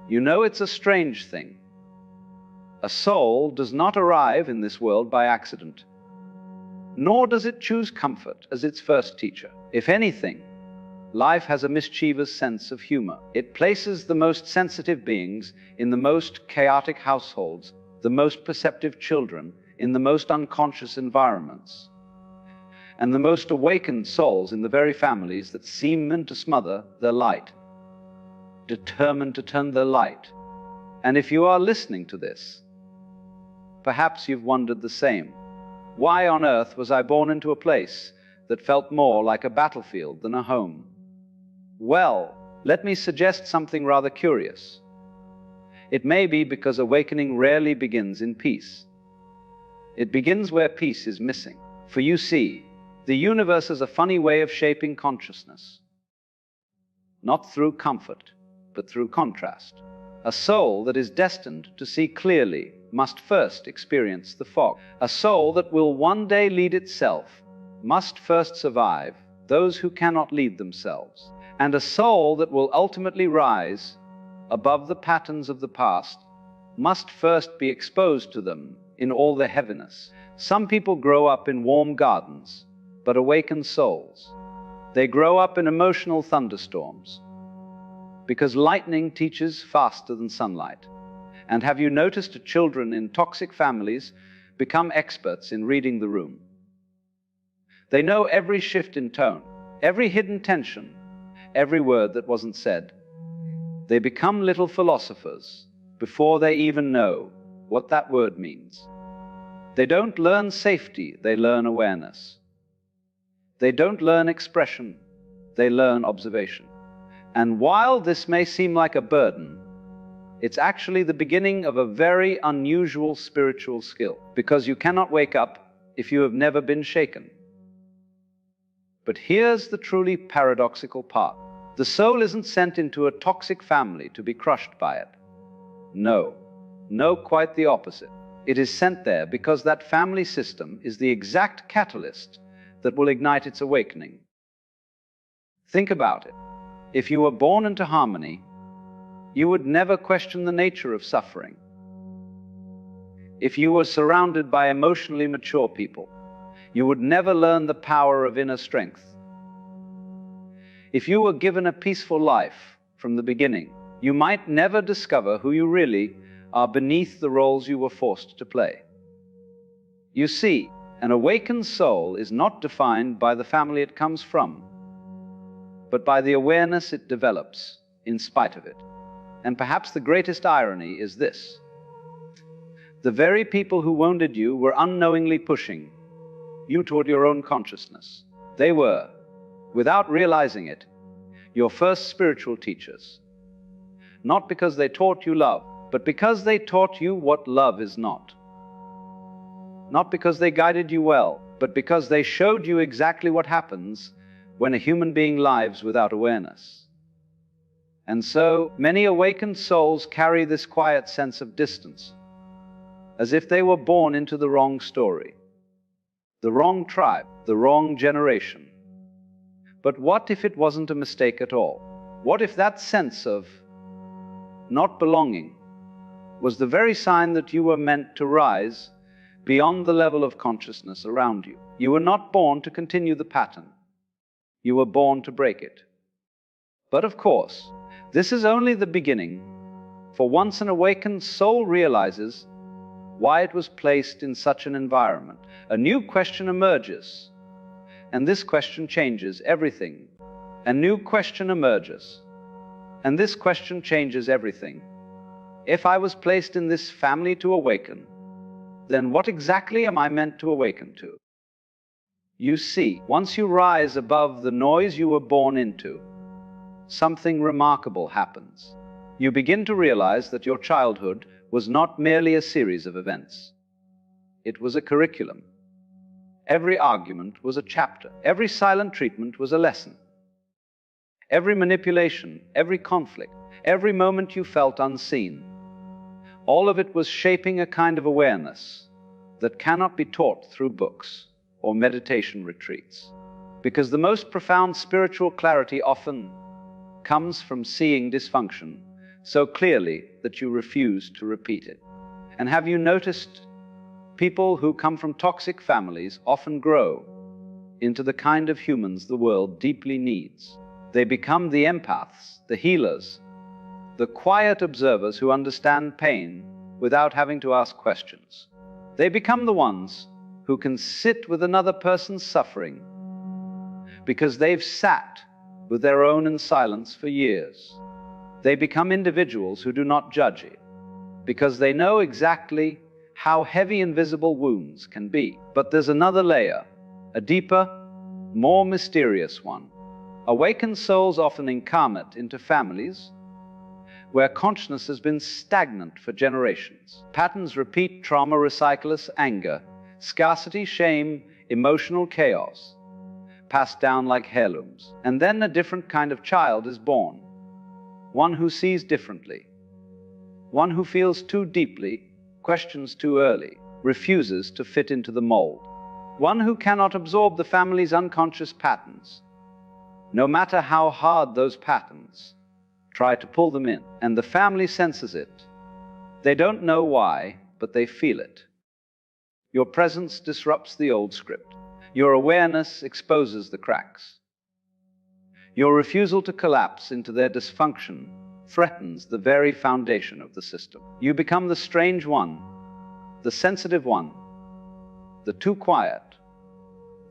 You know, it's a strange thing. A soul does not arrive in this world by accident, nor does it choose comfort as its first teacher. If anything, life has a mischievous sense of humor. It places the most sensitive beings in the most chaotic households, the most perceptive children in the most unconscious environments, and the most awakened souls in the very families that seem meant to smother their light, determined to turn their light. And if you are listening to this, perhaps you've wondered the same. Why on earth was I born into a place that felt more like a battlefield than a home? Well, let me suggest something rather curious. It may be because awakening rarely begins in peace. It begins where peace is missing. For you see, the universe is a funny way of shaping consciousness. Not through comfort, but through contrast. A soul that is destined to see clearly must first experience the fog. A soul that will one day lead itself must first survive those who cannot lead themselves. And a soul that will ultimately rise above the patterns of the past must first be exposed to them in all their heaviness. Some people grow up in warm gardens, but awakened souls, they grow up in emotional thunderstorms, because lightning teaches faster than sunlight. And have you noticed children in toxic families become experts in reading the room? They know every shift in tone, every hidden tension, every word that wasn't said. They become little philosophers before they even know what that word means. They don't learn safety, they learn awareness. They don't learn expression, they learn observation. And while this may seem like a burden, it's actually the beginning of a very unusual spiritual skill, because you cannot wake up if you have never been shaken. But here's the truly paradoxical part. The soul isn't sent into a toxic family to be crushed by it. No, quite the opposite. It is sent there because that family system is the exact catalyst that will ignite its awakening. Think about it. If you were born into harmony, you would never question the nature of suffering. If you were surrounded by emotionally mature people, you would never learn the power of inner strength. If you were given a peaceful life from the beginning, you might never discover who you really are beneath the roles you were forced to play. You see, an awakened soul is not defined by the family it comes from, but by the awareness it develops in spite of it. And perhaps the greatest irony is this: the very people who wounded you were unknowingly pushing you toward your own consciousness. They were, without realizing it, your first spiritual teachers. Not because they taught you love, but because they taught you what love is not. Not because they guided you well, but because they showed you exactly what happens when a human being lives without awareness. And so, many awakened souls carry this quiet sense of distance, as if they were born into the wrong story, the wrong tribe, the wrong generation. But what if it wasn't a mistake at all? What if that sense of not belonging was the very sign that you were meant to rise beyond the level of consciousness around you? You were not born to continue the pattern. You were born to break it. But of course, this is only the beginning, for once an awakened soul realizes why it was placed in such an environment, a new question emerges. And this question changes everything. A new question emerges. And this question changes everything. If I was placed in this family to awaken, then what exactly am I meant to awaken to? You see, once you rise above the noise you were born into, something remarkable happens. You begin to realize that your childhood was not merely a series of events. It was a curriculum. Every argument was a chapter. Every silent treatment was a lesson. Every manipulation, every conflict, every moment you felt unseen, all of it was shaping a kind of awareness that cannot be taught through books or meditation retreats. Because the most profound spiritual clarity often comes from seeing dysfunction so clearly that you refuse to repeat it. And have you noticed people who come from toxic families often grow into the kind of humans the world deeply needs? They become the empaths, the healers, the quiet observers who understand pain without having to ask questions. They become the ones who can sit with another person's suffering because they've sat with their own in silence for years. They become individuals who do not judge it because they know exactly how heavy invisible wounds can be. But there's another layer, a deeper, more mysterious one. Awakened souls often incarnate into families where consciousness has been stagnant for generations. Patterns repeat: trauma recycles anger, scarcity, shame, emotional chaos, passed down like heirlooms. And then a different kind of child is born, one who sees differently, one who feels too deeply, questions too early, refuses to fit into the mold, one who cannot absorb the family's unconscious patterns, no matter how hard those patterns try to pull them in. And the family senses it. They don't know why, but they feel it. Your presence disrupts the old script. Your awareness exposes the cracks. Your refusal to collapse into their dysfunction threatens the very foundation of the system. You become the strange one, the sensitive one, the too quiet,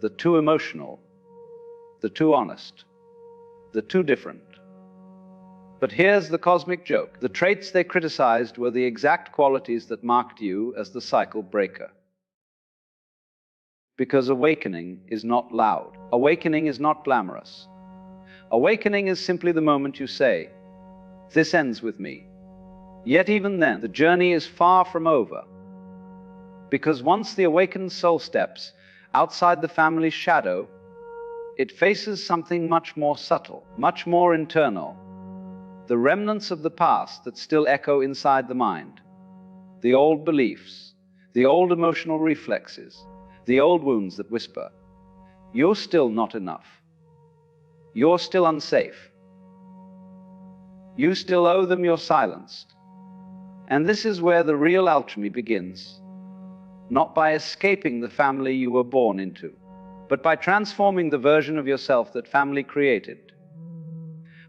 the too emotional, the too honest, the too different. But here's the cosmic joke. The traits they criticized were the exact qualities that marked you as the cycle breaker. Because awakening is not loud. Awakening is not glamorous. Awakening is simply the moment you say, "This ends with me." Yet even then, the journey is far from over. Because once the awakened soul steps outside the family's shadow, it faces something much more subtle, much more internal. The remnants of the past that still echo inside the mind. The old beliefs, the old emotional reflexes, the old wounds that whisper, "You're still not enough. You're still unsafe. You still owe them your silence." And this is where the real alchemy begins. Not by escaping the family you were born into, but by transforming the version of yourself that family created.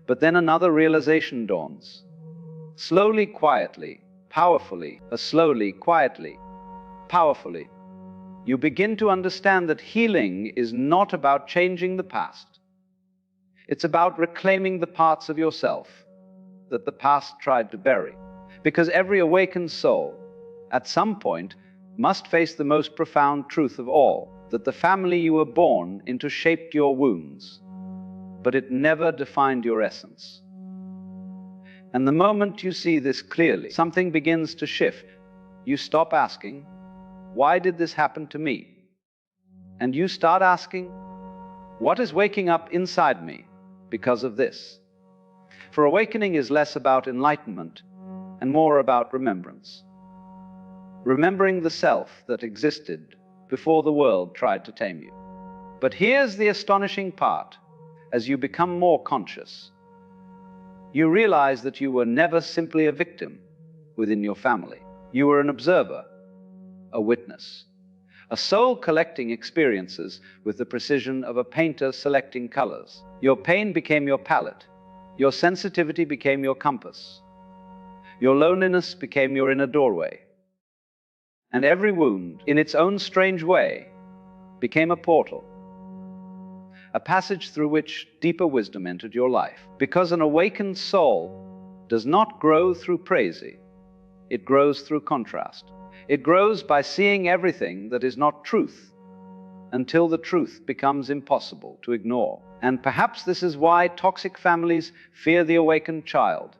But then another realization dawns. Slowly, quietly, powerfully, slowly, quietly, powerfully, you begin to understand that healing is not about changing the past. It's about reclaiming the parts of yourself that the past tried to bury. Because every awakened soul, at some point, must face the most profound truth of all, that the family you were born into shaped your wounds, but it never defined your essence. And the moment you see this clearly, something begins to shift. You stop asking, "Why did this happen to me?" And you start asking, "What is waking up inside me because of this?" For awakening is less about enlightenment and more about remembrance. Remembering the self that existed before the world tried to tame you. But here's the astonishing part. As you become more conscious, you realize that you were never simply a victim within your family. You were an observer, a witness, a soul collecting experiences with the precision of a painter selecting colors. Your pain became your palette. Your sensitivity became your compass. Your loneliness became your inner doorway. And every wound, in its own strange way, became a portal, a passage through which deeper wisdom entered your life. Because an awakened soul does not grow through praise, it grows through contrast. It grows by seeing everything that is not truth until the truth becomes impossible to ignore. And perhaps this is why toxic families fear the awakened child.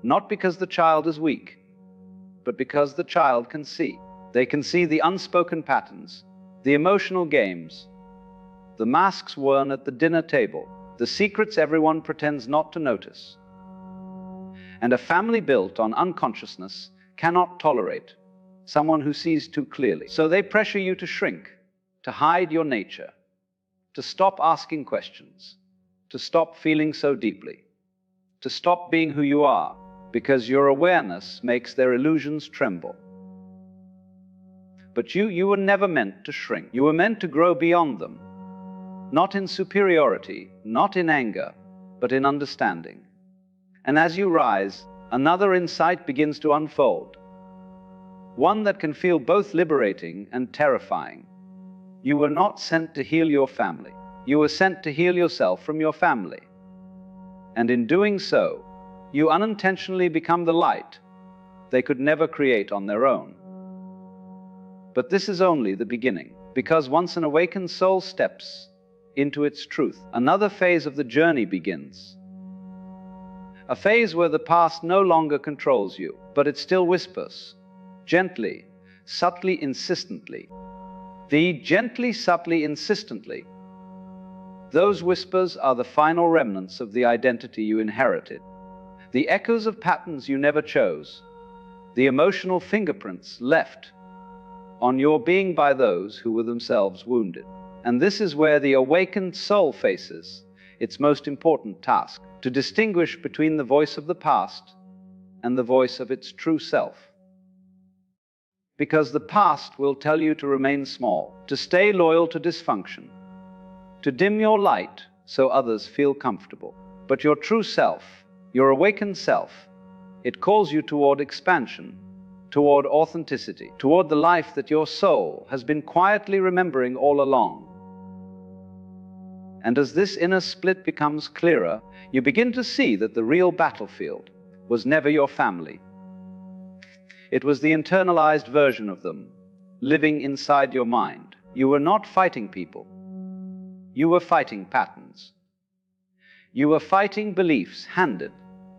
Not because the child is weak, but because the child can see. They can see the unspoken patterns, the emotional games, the masks worn at the dinner table, the secrets everyone pretends not to notice. And a family built on unconsciousness cannot tolerate someone who sees too clearly. So they pressure you to shrink, to hide your nature, to stop asking questions, to stop feeling so deeply, to stop being who you are, because your awareness makes their illusions tremble. But you were never meant to shrink. You were meant to grow beyond them, not in superiority, not in anger, but in understanding. And as you rise, another insight begins to unfold, one that can feel both liberating and terrifying. You were not sent to heal your family. You were sent to heal yourself from your family. And in doing so, you unintentionally become the light they could never create on their own. But this is only the beginning, because once an awakened soul steps into its truth, another phase of the journey begins. A phase where the past no longer controls you, but it still whispers, gently, subtly, insistently. The gently, subtly, insistently. Those whispers are the final remnants of the identity you inherited, the echoes of patterns you never chose, the emotional fingerprints left on your being by those who were themselves wounded. And this is where the awakened soul faces its most important task, to distinguish between the voice of the past and the voice of its true self. Because the past will tell you to remain small, to stay loyal to dysfunction, to dim your light so others feel comfortable. But your true self, your awakened self, it calls you toward expansion, toward authenticity, toward the life that your soul has been quietly remembering all along. And as this inner split becomes clearer, you begin to see that the real battlefield was never your family. It was the internalized version of them, living inside your mind. You were not fighting people. You were fighting patterns. You were fighting beliefs handed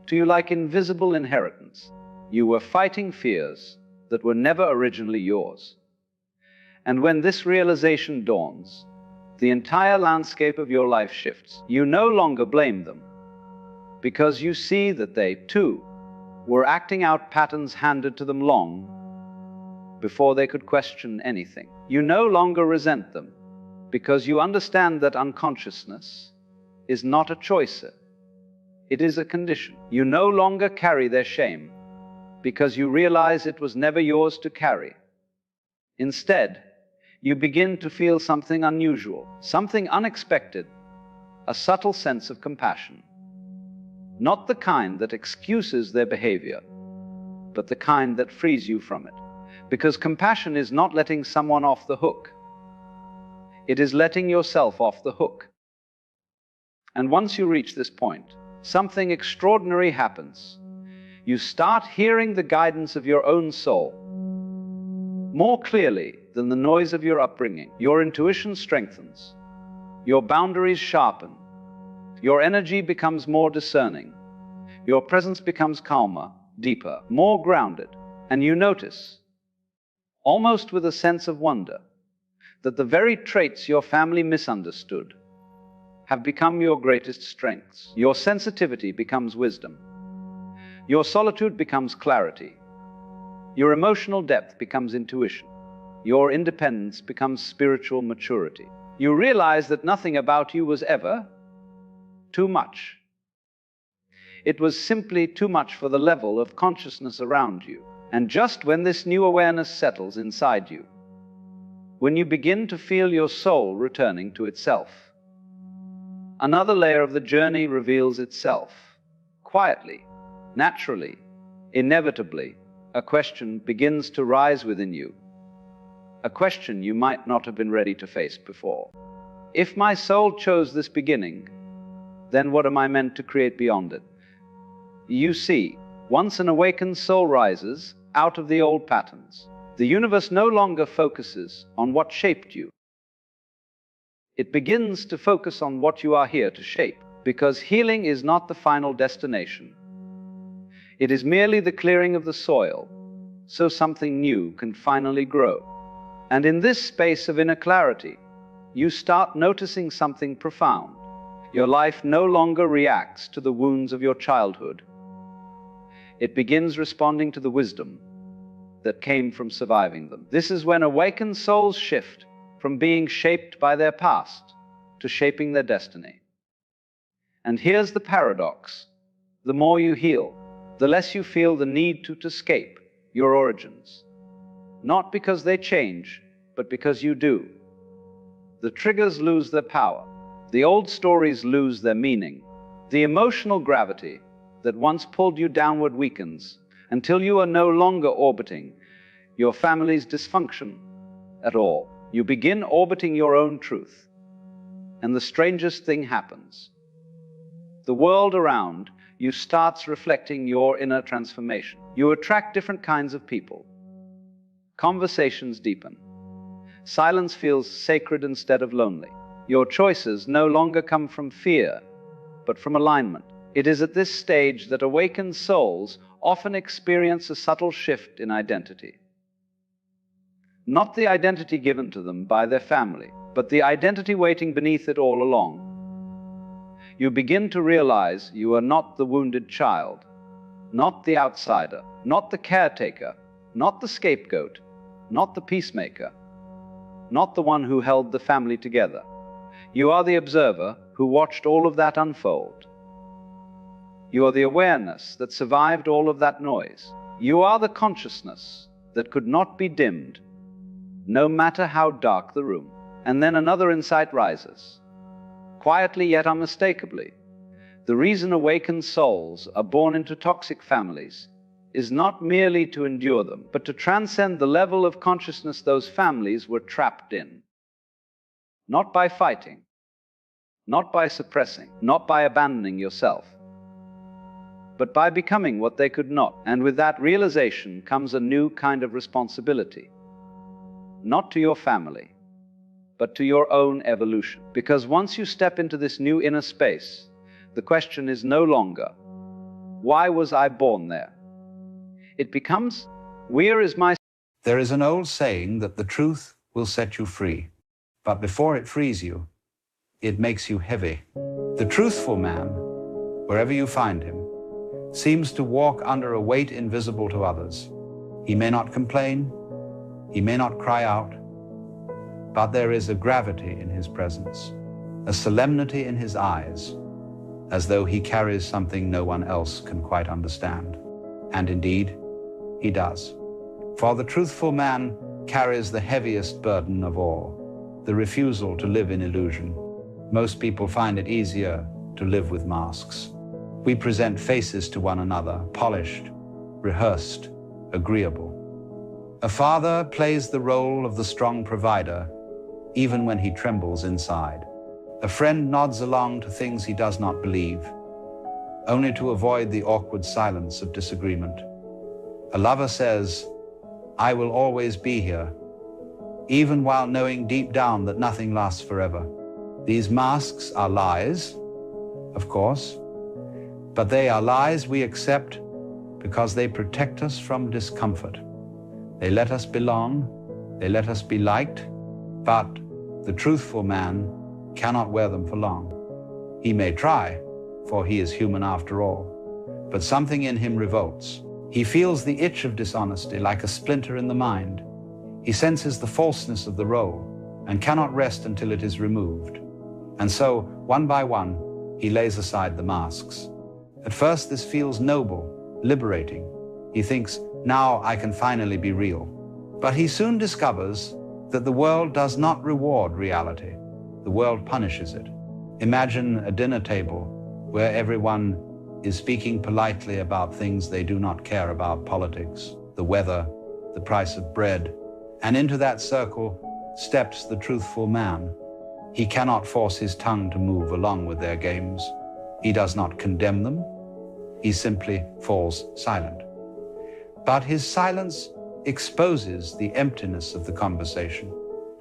to you like invisible inheritance. You were fighting fears that were never originally yours. And when this realization dawns, the entire landscape of your life shifts. You no longer blame them, because you see that they, too, were acting out patterns handed to them long before they could question anything. You no longer resent them, because you understand that unconsciousness is not a choice. It is a condition. You no longer carry their shame, because you realize it was never yours to carry. Instead, you begin to feel something unusual, something unexpected, a subtle sense of compassion. Not the kind that excuses their behavior, but the kind that frees you from it. Because compassion is not letting someone off the hook. It is letting yourself off the hook. And once you reach this point, something extraordinary happens. You start hearing the guidance of your own soul more clearly than the noise of your upbringing. Your intuition strengthens. Your boundaries sharpen. Your energy becomes more discerning. Your presence becomes calmer, deeper, more grounded. And you notice, almost with a sense of wonder, that the very traits your family misunderstood have become your greatest strengths. Your sensitivity becomes wisdom. Your solitude becomes clarity. Your emotional depth becomes intuition. Your independence becomes spiritual maturity. You realize that nothing about you was ever too much. It was simply too much for the level of consciousness around you. And just when this new awareness settles inside you, when you begin to feel your soul returning to itself, another layer of the journey reveals itself. Quietly, naturally, inevitably, a question begins to rise within you. A question you might not have been ready to face before. If my soul chose this beginning, then what am I meant to create beyond it? You see, once an awakened soul rises out of the old patterns, the universe no longer focuses on what shaped you. It begins to focus on what you are here to shape, because healing is not the final destination. It is merely the clearing of the soil, so something new can finally grow. And in this space of inner clarity, you start noticing something profound. Your life no longer reacts to the wounds of your childhood. It begins responding to the wisdom that came from surviving them. This is when awakened souls shift from being shaped by their past to shaping their destiny. And here's the paradox. the more you heal, the less you feel the need to escape your origins. Not because they change, but because you do. The triggers lose their power. The old stories lose their meaning. The emotional gravity that once pulled you downward weakens until you are no longer orbiting your family's dysfunction at all. You begin orbiting your own truth. And the strangest thing happens. The world around you starts reflecting your inner transformation. You attract different kinds of people. Conversations deepen. Silence feels sacred instead of lonely. Your choices no longer come from fear, but from alignment. It is at this stage that awakened souls often experience a subtle shift in identity. Not the identity given to them by their family, but the identity waiting beneath it all along. You begin to realize you are not the wounded child, not the outsider, not the caretaker, not the scapegoat, not the peacemaker, not the one who held the family together. You are the observer who watched all of that unfold. You are the awareness that survived all of that noise. You are the consciousness that could not be dimmed, no matter how dark the room. And then another insight rises, quietly yet unmistakably. The reason awakened souls are born into toxic families is not merely to endure them, but to transcend the level of consciousness those families were trapped in. Not by fighting, not by suppressing, not by abandoning yourself, but by becoming what they could not. And with that realization comes a new kind of responsibility. Not to your family, but to your own evolution. Because once you step into this new inner space, the question is no longer, why was I born there? It becomes, where is my... There is an old saying that the truth will set you free, but before it frees you, it makes you heavy. The truthful man, wherever you find him, seems to walk under a weight invisible to others. He may not complain, he may not cry out, but there is a gravity in his presence, a solemnity in his eyes, as though he carries something no one else can quite understand. And indeed, he does. For the truthful man carries the heaviest burden of all, the refusal to live in illusion. Most people find it easier to live with masks. We present faces to one another, polished, rehearsed, agreeable. A father plays the role of the strong provider, even when he trembles inside. A friend nods along to things he does not believe, only to avoid the awkward silence of disagreement. A lover says, "I will always be here," even while knowing deep down that nothing lasts forever. These masks are lies, of course, but they are lies we accept because they protect us from discomfort. They let us belong, they let us be liked, but the truthful man cannot wear them for long. He may try, for he is human after all, but something in him revolts. He feels the itch of dishonesty like a splinter in the mind. He senses the falseness of the role and cannot rest until it is removed. And so, one by one, he lays aside the masks. At first, this feels noble, liberating. He thinks, now I can finally be real. But he soon discovers that the world does not reward reality. The world punishes it. Imagine a dinner table where everyone is speaking politely about things they do not care about: politics, the weather, the price of bread. And into that circle steps the truthful man. He cannot force his tongue to move along with their games. He does not condemn them. He simply falls silent. But his silence exposes the emptiness of the conversation,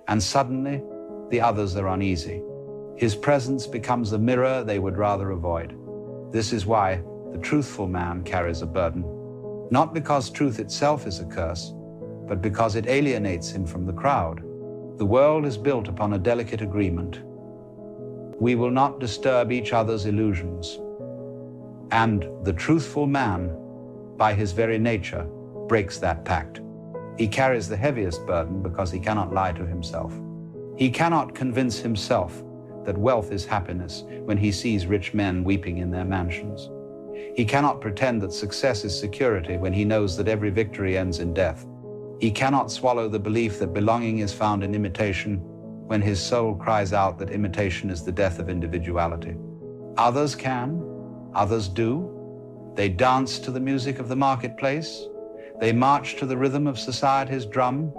and suddenly the others are uneasy. His presence becomes a mirror they would rather avoid. This is why the truthful man carries a burden. Not because truth itself is a curse, but because it alienates him from the crowd. The world is built upon a delicate agreement. We will not disturb each other's illusions. And the truthful man, by his very nature, breaks that pact. He carries the heaviest burden because he cannot lie to himself. He cannot convince himself that wealth is happiness when he sees rich men weeping in their mansions. He cannot pretend that success is security when he knows that every victory ends in death. He cannot swallow the belief that belonging is found in imitation when his soul cries out that imitation is the death of individuality. Others can, others do. They dance to the music of the marketplace. They march to the rhythm of society's drum.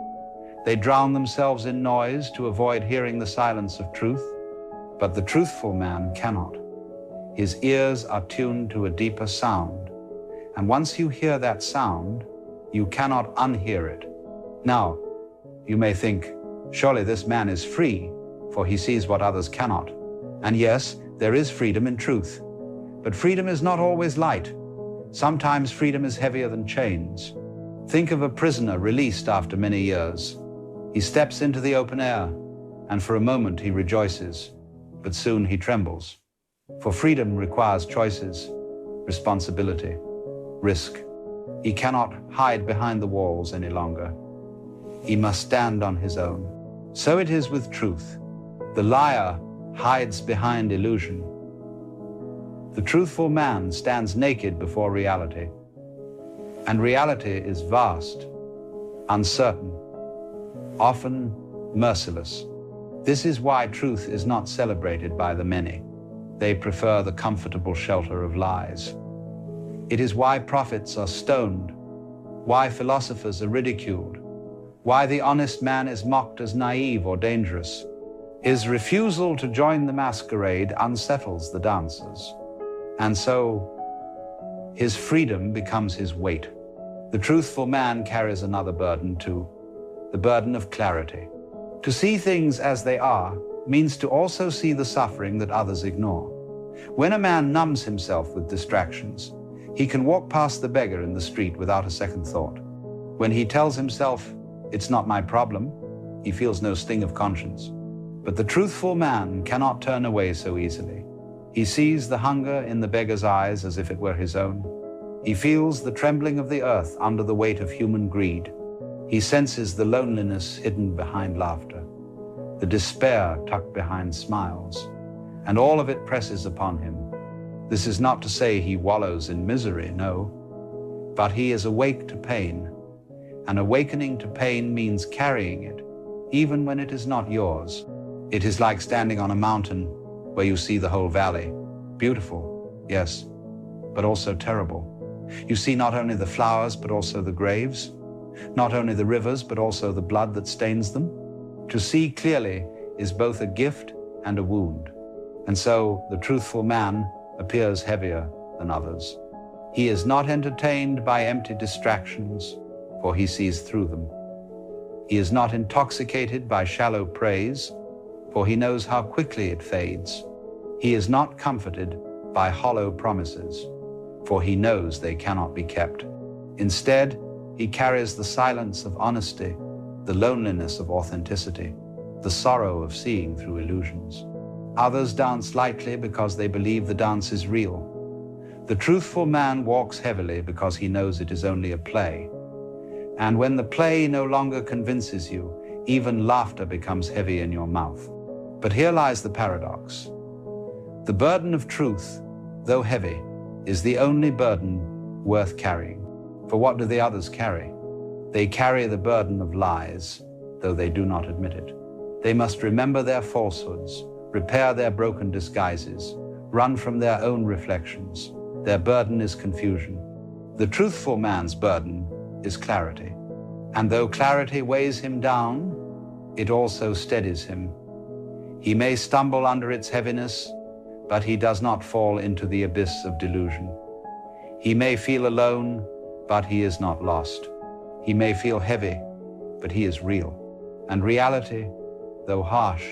They drown themselves in noise to avoid hearing the silence of truth. But the truthful man cannot. His ears are tuned to a deeper sound. And once you hear that sound, you cannot unhear it. Now, you may think, surely this man is free, for he sees what others cannot. And yes, there is freedom in truth. But freedom is not always light. Sometimes freedom is heavier than chains. Think of a prisoner released after many years. He steps into the open air, and for a moment he rejoices, but soon he trembles. For freedom requires choices, responsibility, risk. He cannot hide behind the walls any longer. He must stand on his own. So it is with truth. The liar hides behind illusion. The truthful man stands naked before reality. And reality is vast, uncertain, often merciless. This is why truth is not celebrated by the many. They prefer the comfortable shelter of lies. It is why prophets are stoned, why philosophers are ridiculed, why the honest man is mocked as naive or dangerous. His refusal to join the masquerade unsettles the dancers. And so, his freedom becomes his weight. The truthful man carries another burden too, the burden of clarity. To see things as they are means to also see the suffering that others ignore. When a man numbs himself with distractions, he can walk past the beggar in the street without a second thought. When he tells himself, "It's not my problem," he feels no sting of conscience. But the truthful man cannot turn away so easily. He sees the hunger in the beggar's eyes as if it were his own. He feels the trembling of the earth under the weight of human greed. He senses the loneliness hidden behind laughter, the despair tucked behind smiles, and all of it presses upon him. This is not to say he wallows in misery, no, but he is awake to pain. And awakening to pain means carrying it, even when it is not yours. It is like standing on a mountain where you see the whole valley. Beautiful, yes, but also terrible. You see not only the flowers, but also the graves, not only the rivers, but also the blood that stains them. To see clearly is both a gift and a wound. And so the truthful man appears heavier than others. He is not entertained by empty distractions, for he sees through them. He is not intoxicated by shallow praise, for he knows how quickly it fades. He is not comforted by hollow promises, for he knows they cannot be kept. Instead, he carries the silence of honesty, the loneliness of authenticity, the sorrow of seeing through illusions. Others dance lightly because they believe the dance is real. The truthful man walks heavily because he knows it is only a play. And when the play no longer convinces you, even laughter becomes heavy in your mouth. But here lies the paradox. The burden of truth, though heavy, is the only burden worth carrying. For what do the others carry? They carry the burden of lies, though they do not admit it. They must remember their falsehoods, repair their broken disguises, run from their own reflections. Their burden is confusion. The truthful man's burden is clarity. And though clarity weighs him down, it also steadies him. He may stumble under its heaviness, but he does not fall into the abyss of delusion. He may feel alone, but he is not lost. He may feel heavy, but he is real. And reality, though harsh,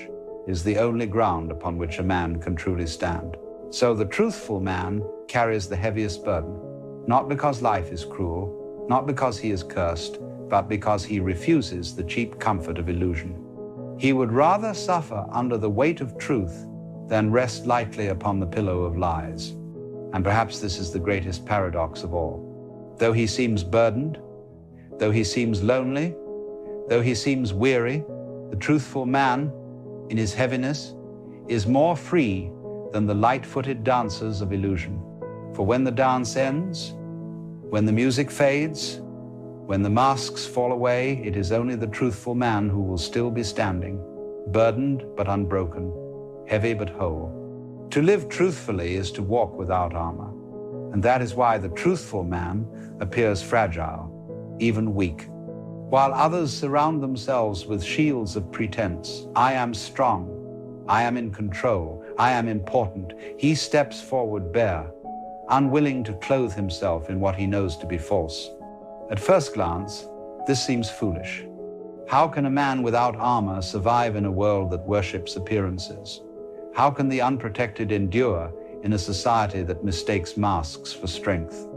is the only ground upon which a man can truly stand. So the truthful man carries the heaviest burden, not because life is cruel, not because he is cursed, but because he refuses the cheap comfort of illusion. He would rather suffer under the weight of truth than rest lightly upon the pillow of lies. And perhaps this is the greatest paradox of all. Though he seems burdened, though he seems lonely, though he seems weary, the truthful man, in his heaviness, is more free than the light-footed dancers of illusion. For when the dance ends, when the music fades, when the masks fall away, it is only the truthful man who will still be standing, burdened but unbroken, heavy but whole. To live truthfully is to walk without armor, and that is why the truthful man appears fragile, even weak. While others surround themselves with shields of pretense, I am strong, I am in control, I am important, he steps forward bare, unwilling to clothe himself in what he knows to be false. At first glance, this seems foolish. How can a man without armor survive in a world that worships appearances? How can the unprotected endure in a society that mistakes masks for strength?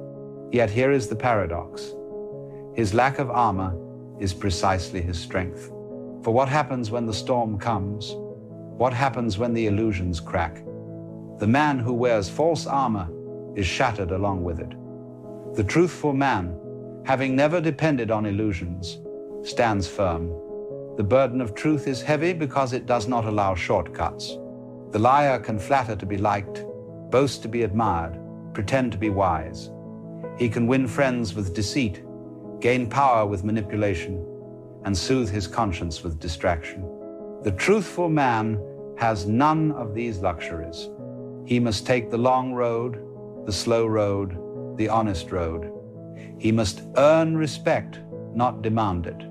Yet here is the paradox. His lack of armor is precisely his strength. For what happens when the storm comes? What happens when the illusions crack? The man who wears false armor is shattered along with it. The truthful man, having never depended on illusions, stands firm. The burden of truth is heavy because it does not allow shortcuts. The liar can flatter to be liked, boast to be admired, pretend to be wise. He can win friends with deceit, gain power with manipulation, and soothe his conscience with distraction. The truthful man has none of these luxuries. He must take the long road, the slow road, the honest road. He must earn respect, not demand it.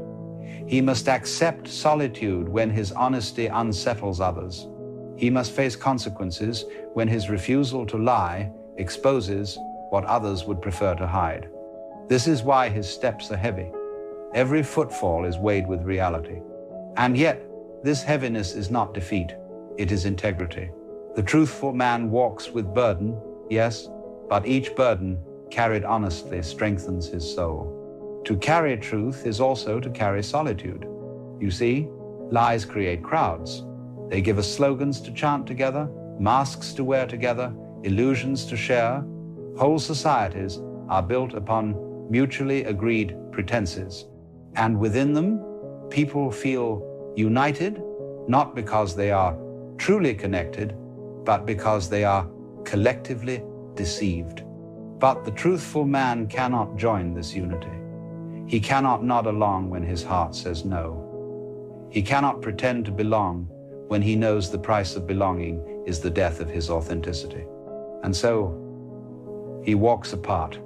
He must accept solitude when his honesty unsettles others. He must face consequences when his refusal to lie exposes what others would prefer to hide. This is why his steps are heavy. Every footfall is weighed with reality. And yet, this heaviness is not defeat, it is integrity. The truthful man walks with burden, yes, but each burden carried honestly strengthens his soul. To carry truth is also to carry solitude. You see, lies create crowds. They give us slogans to chant together, masks to wear together, illusions to share. Whole societies are built upon mutually agreed pretenses. And within them, people feel united, not because they are truly connected, but because they are collectively deceived. But the truthful man cannot join this unity. He cannot nod along when his heart says no. He cannot pretend to belong when he knows the price of belonging is the death of his authenticity. And so, he walks apart.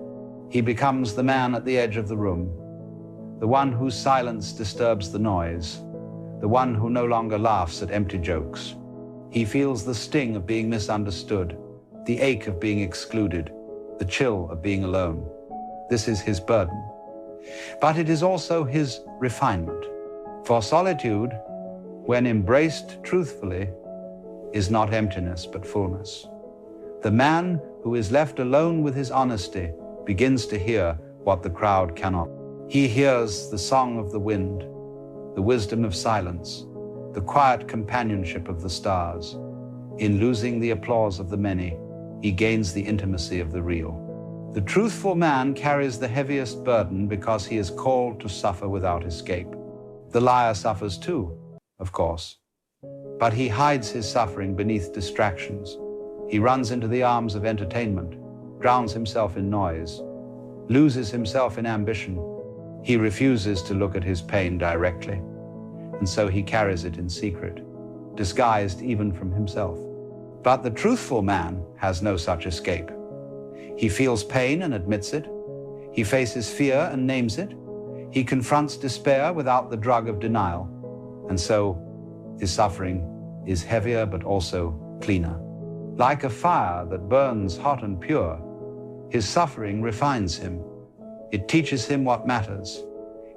He becomes the man at the edge of the room, the one whose silence disturbs the noise, the one who no longer laughs at empty jokes. He feels the sting of being misunderstood, the ache of being excluded, the chill of being alone. This is his burden. But it is also his refinement. For solitude, when embraced truthfully, is not emptiness but fullness. The man who is left alone with his honesty begins to hear what the crowd cannot. He hears the song of the wind, the wisdom of silence, the quiet companionship of the stars. In losing the applause of the many, he gains the intimacy of the real. The truthful man carries the heaviest burden because he is called to suffer without escape. The liar suffers too, of course, but he hides his suffering beneath distractions. He runs into the arms of entertainment, drowns himself in noise, loses himself in ambition. He refuses to look at his pain directly, and so he carries it in secret, disguised even from himself. But the truthful man has no such escape. He feels pain and admits it. He faces fear and names it. He confronts despair without the drug of denial. And so his suffering is heavier but also cleaner. Like a fire that burns hot and pure, his suffering refines him. It teaches him what matters.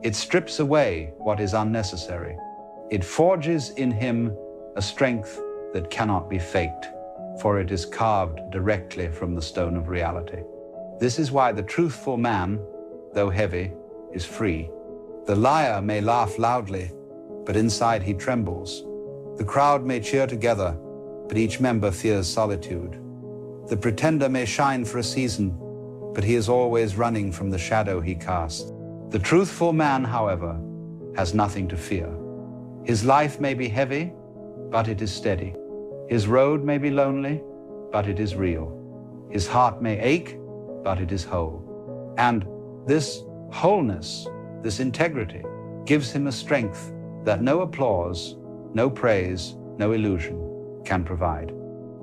It strips away what is unnecessary. It forges in him a strength that cannot be faked, for it is carved directly from the stone of reality. This is why the truthful man, though heavy, is free. The liar may laugh loudly, but inside he trembles. The crowd may cheer together, but each member fears solitude. The pretender may shine for a season, but he is always running from the shadow he casts. The truthful man, however, has nothing to fear. His life may be heavy, but it is steady. His road may be lonely, but it is real. His heart may ache, but it is whole. And this wholeness, this integrity, gives him a strength that no applause, no praise, no illusion can provide.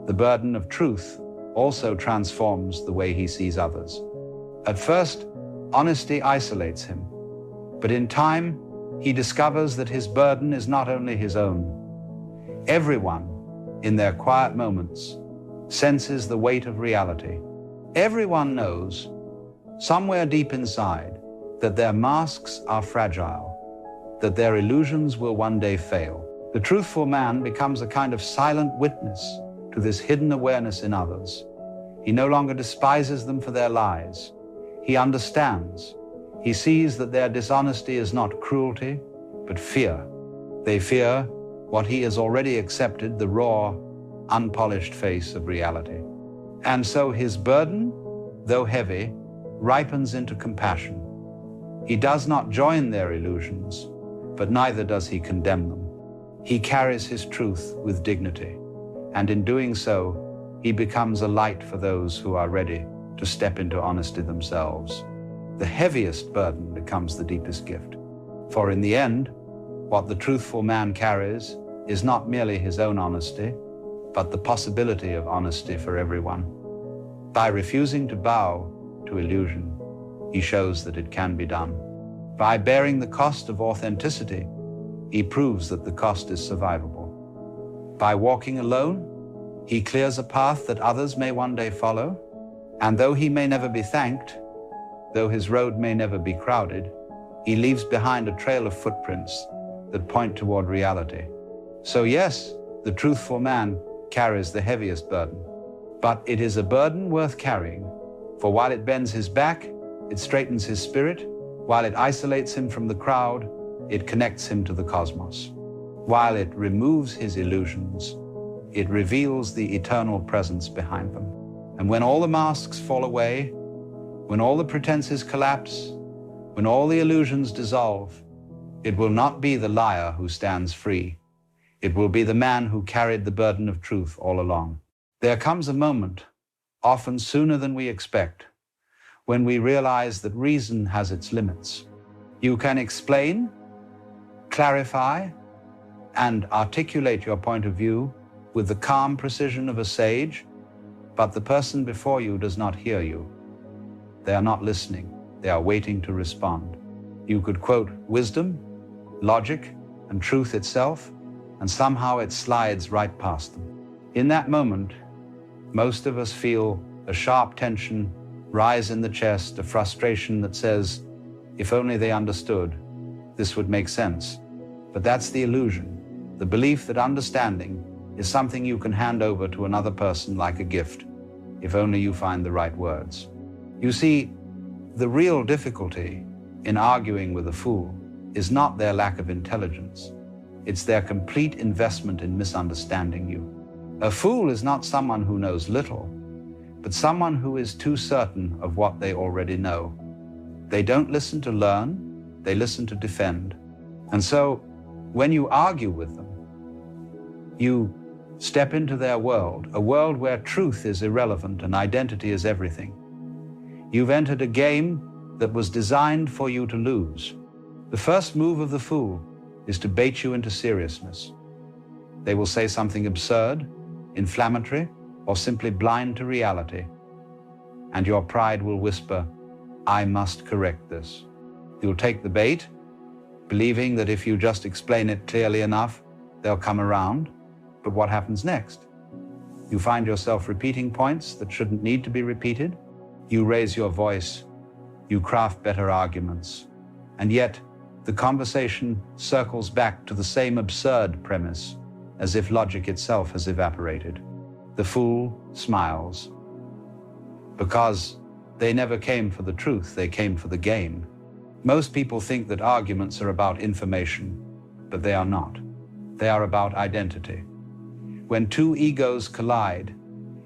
The burden of truth also transforms the way he sees others. At first, honesty isolates him, but in time, he discovers that his burden is not only his own. Everyone, in their quiet moments, senses the weight of reality. Everyone knows, somewhere deep inside, that their masks are fragile, that their illusions will one day fail. The truthful man becomes a kind of silent witness to this hidden awareness in others. He no longer despises them for their lies. He understands. He sees that their dishonesty is not cruelty, but fear. They fear what he has already accepted, the raw, unpolished face of reality. And so his burden, though heavy, ripens into compassion. He does not join their illusions, but neither does he condemn them. He carries his truth with dignity, and in doing so, he becomes a light for those who are ready to step into honesty themselves. The heaviest burden becomes the deepest gift. For in the end, what the truthful man carries is not merely his own honesty, but the possibility of honesty for everyone. By refusing to bow to illusion, he shows that it can be done. By bearing the cost of authenticity, he proves that the cost is survivable. By walking alone, he clears a path that others may one day follow, and though he may never be thanked, though his road may never be crowded, he leaves behind a trail of footprints that point toward reality. So yes, the truthful man carries the heaviest burden, but it is a burden worth carrying, for while it bends his back, it straightens his spirit. While it isolates him from the crowd, it connects him to the cosmos. While it removes his illusions, it reveals the eternal presence behind them. And when all the masks fall away, when all the pretenses collapse, when all the illusions dissolve, it will not be the liar who stands free. It will be the man who carried the burden of truth all along. There comes a moment, often sooner than we expect, when we realize that reason has its limits. You can explain, clarify, and articulate your point of view with the calm precision of a sage, but the person before you does not hear you. They are not listening. They are waiting to respond. You could quote wisdom, logic, and truth itself, and somehow it slides right past them. In that moment, most of us feel a sharp tension rise in the chest, a frustration that says, if only they understood, this would make sense. But that's the illusion, the belief that understanding is something you can hand over to another person like a gift, if only you find the right words. You see, the real difficulty in arguing with a fool is not their lack of intelligence. It's their complete investment in misunderstanding you. A fool is not someone who knows little, but someone who is too certain of what they already know. They don't listen to learn, they listen to defend. And so, when you argue with them, you step into their world, a world where truth is irrelevant and identity is everything. You've entered a game that was designed for you to lose. The first move of the fool is to bait you into seriousness. They will say something absurd, inflammatory, or simply blind to reality. And your pride will whisper, I must correct this. You'll take the bait, believing that if you just explain it clearly enough, they'll come around. But what happens next? You find yourself repeating points that shouldn't need to be repeated. You raise your voice. You craft better arguments. And yet, the conversation circles back to the same absurd premise, as if logic itself has evaporated. The fool smiles, because they never came for the truth, they came for the game. Most people think that arguments are about information, but they are not. They are about identity. When two egos collide,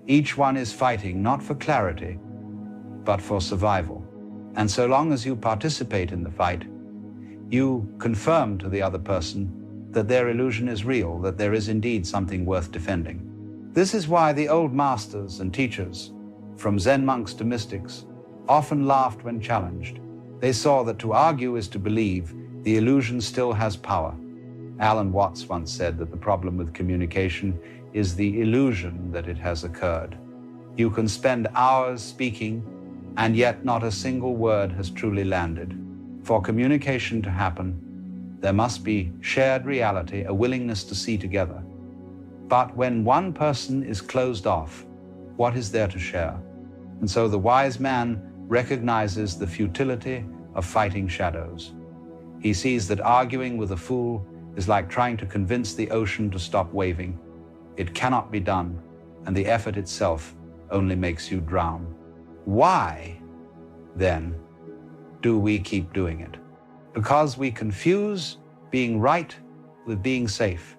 each one is fighting not for clarity, but for survival. And so long as you participate in the fight, you confirm to the other person that their illusion is real, that there is indeed something worth defending. This is why the old masters and teachers from Zen monks to mystics, often laughed when challenged. They saw that to argue is to believe. The illusion still has power. Alan Watts once said that the problem with communication is the illusion that it has occurred. You can spend hours speaking, and yet not a single word has truly landed. For communication to happen, there must be shared reality, a willingness to see together. But when one person is closed off, what is there to share? And so the wise man recognizes the futility of fighting shadows. He sees that arguing with a fool is like trying to convince the ocean to stop waving. It cannot be done, and the effort itself only makes you drown. Why, then, do we keep doing it? Because we confuse being right with being safe.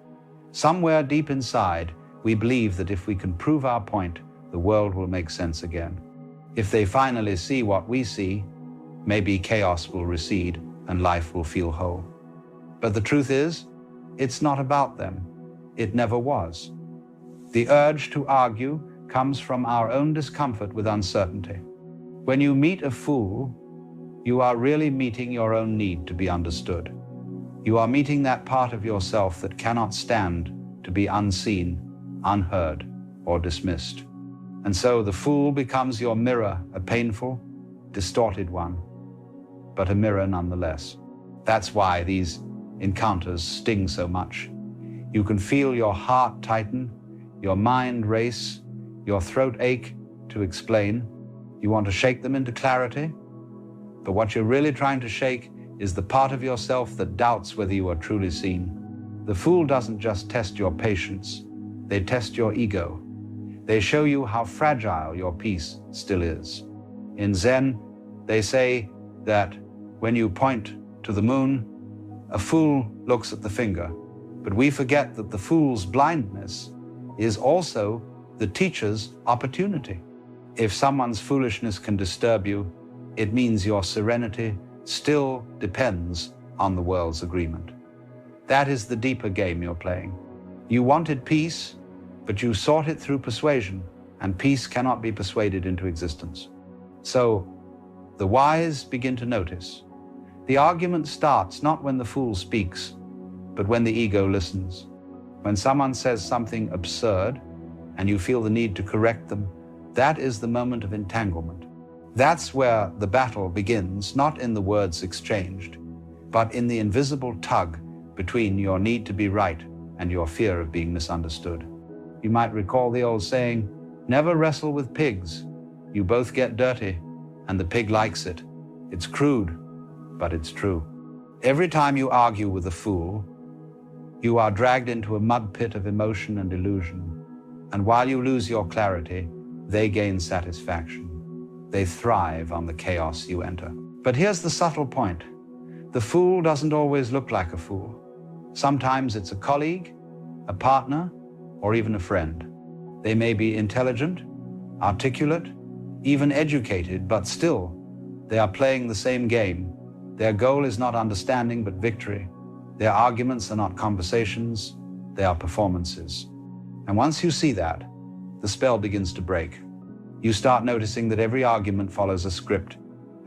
Somewhere deep inside, we believe that if we can prove our point, the world will make sense again. If they finally see what we see, maybe chaos will recede and life will feel whole. But the truth is, it's not about them. It never was. The urge to argue comes from our own discomfort with uncertainty. When you meet a fool, you are really meeting your own need to be understood. You are meeting that part of yourself that cannot stand to be unseen, unheard, or dismissed. And so the fool becomes your mirror, a painful, distorted one, but a mirror nonetheless. That's why these encounters sting so much. You can feel your heart tighten, your mind race, your throat ache to explain. You want to shake them into clarity, but what you're really trying to shake is the part of yourself that doubts whether you are truly seen. The fool doesn't just test your patience, they test your ego. They show you how fragile your peace still is. In Zen, they say that when you point to the moon, a fool looks at the finger, but we forget that the fool's blindness is also the teacher's opportunity. If someone's foolishness can disturb you, it means your serenity still depends on the world's agreement. That is the deeper game you're playing. You wanted peace, but you sought it through persuasion, and peace cannot be persuaded into existence. So the wise begin to notice. The argument starts not when the fool speaks, but when the ego listens. When someone says something absurd and you feel the need to correct them, that is the moment of entanglement. That's where the battle begins, not in the words exchanged, but in the invisible tug between your need to be right and your fear of being misunderstood. You might recall the old saying, never wrestle with pigs. You both get dirty, and the pig likes it. It's crude, but it's true. Every time you argue with a fool, you are dragged into a mud pit of emotion and illusion. And while you lose your clarity, they gain satisfaction. They thrive on the chaos you enter. But here's the subtle point. The fool doesn't always look like a fool. Sometimes it's a colleague, a partner, or even a friend. They may be intelligent, articulate, even educated, but still, they are playing the same game. Their goal is not understanding, but victory. Their arguments are not conversations, they are performances. And once you see that, the spell begins to break. You start noticing that every argument follows a script: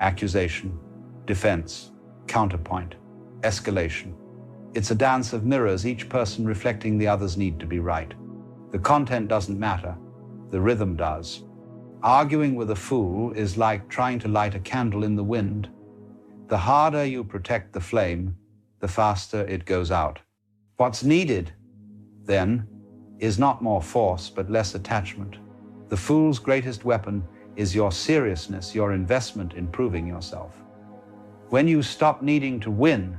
accusation, defense, counterpoint, escalation. It's a dance of mirrors, each person reflecting the other's need to be right. The content doesn't matter, the rhythm does. Arguing with a fool is like trying to light a candle in the wind. The harder you protect the flame, the faster it goes out. What's needed, then, is not more force, but less attachment. The fool's greatest weapon is your seriousness, your investment in proving yourself. When you stop needing to win,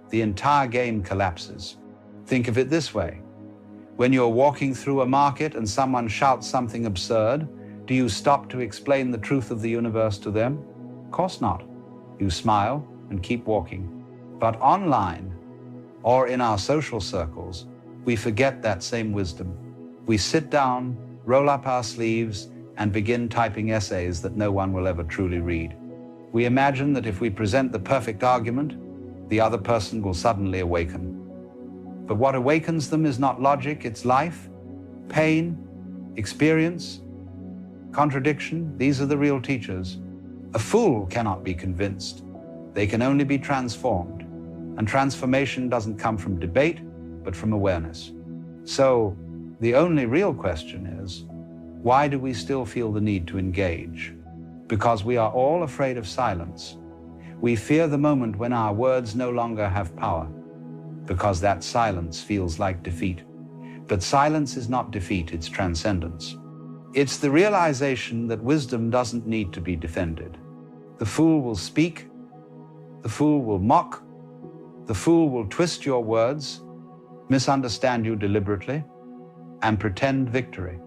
the entire game collapses. Think of it this way. When you're walking through a market and someone shouts something absurd, do you stop to explain the truth of the universe to them? Of course not. You smile and keep walking. But online, or in our social circles, we forget that same wisdom. We sit down, roll up our sleeves, and begin typing essays that no one will ever truly read. We imagine that if we present the perfect argument, the other person will suddenly awaken. But what awakens them is not logic, it's life, pain, experience. contradiction, these are the real teachers. A fool cannot be convinced. They can only be transformed. And transformation doesn't come from debate, but from awareness. So, the only real question is, why do we still feel the need to engage? Because we are all afraid of silence. We fear the moment when our words no longer have power, because that silence feels like defeat. But silence is not defeat, it's transcendence. It's the realization that wisdom doesn't need to be defended. The fool will speak, the fool will mock, the fool will twist your words, misunderstand you deliberately, and pretend victory.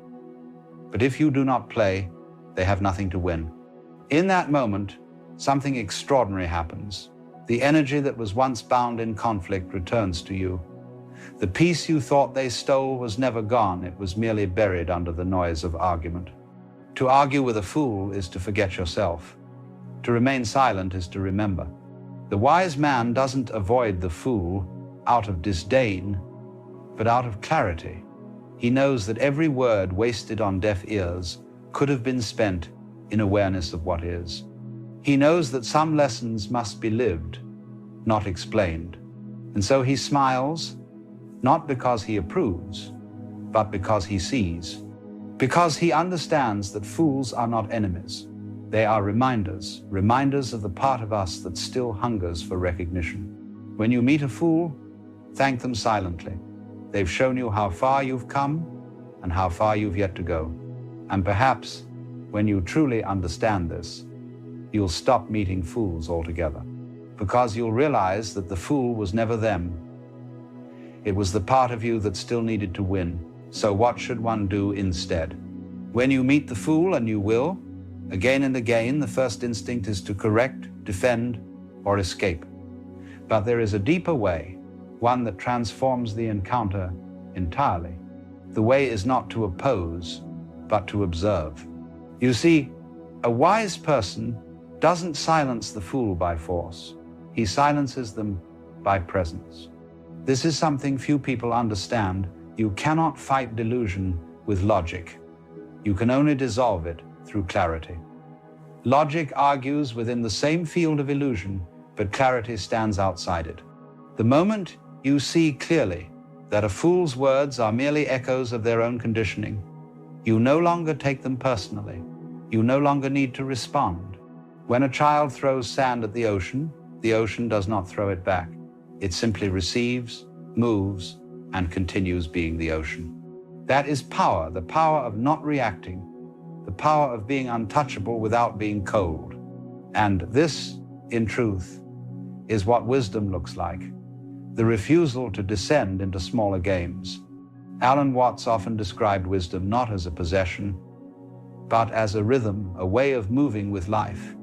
But if you do not play, they have nothing to win. In that moment, something extraordinary happens. The energy that was once bound in conflict returns to you. The peace you thought they stole was never gone, it was merely buried under the noise of argument. To argue with a fool is to forget yourself. To remain silent is to remember. The wise man doesn't avoid the fool out of disdain, but out of clarity. He knows that every word wasted on deaf ears could have been spent in awareness of what is. He knows that some lessons must be lived, not explained. And so he smiles, not because he approves, but because he sees. Because he understands that fools are not enemies. They are reminders of the part of us that still hungers for recognition. When you meet a fool, thank them silently. They've shown you how far you've come and how far you've yet to go. And perhaps, when you truly understand this, you'll stop meeting fools altogether, because you'll realize that the fool was never them. It was the part of you that still needed to win. So what should one do instead? When you meet the fool, and you will, again and again, the first instinct is to correct, defend, or escape. But there is a deeper way, one that transforms the encounter entirely. The way is not to oppose, but to observe. You see, a wise person doesn't silence the fool by force. He silences them by presence. This is something few people understand. You cannot fight delusion with logic. You can only dissolve it through clarity. Logic argues within the same field of illusion, but clarity stands outside it. The moment you see clearly that a fool's words are merely echoes of their own conditioning, you no longer take them personally. You no longer need to respond. When a child throws sand at the ocean does not throw it back. It simply receives, moves, and continues being the ocean. That is power, the power of not reacting, the power of being untouchable without being cold. And this, in truth, is what wisdom looks like. The refusal to descend into smaller games. Alan Watts often described wisdom not as a possession, but as a rhythm, a way of moving with life.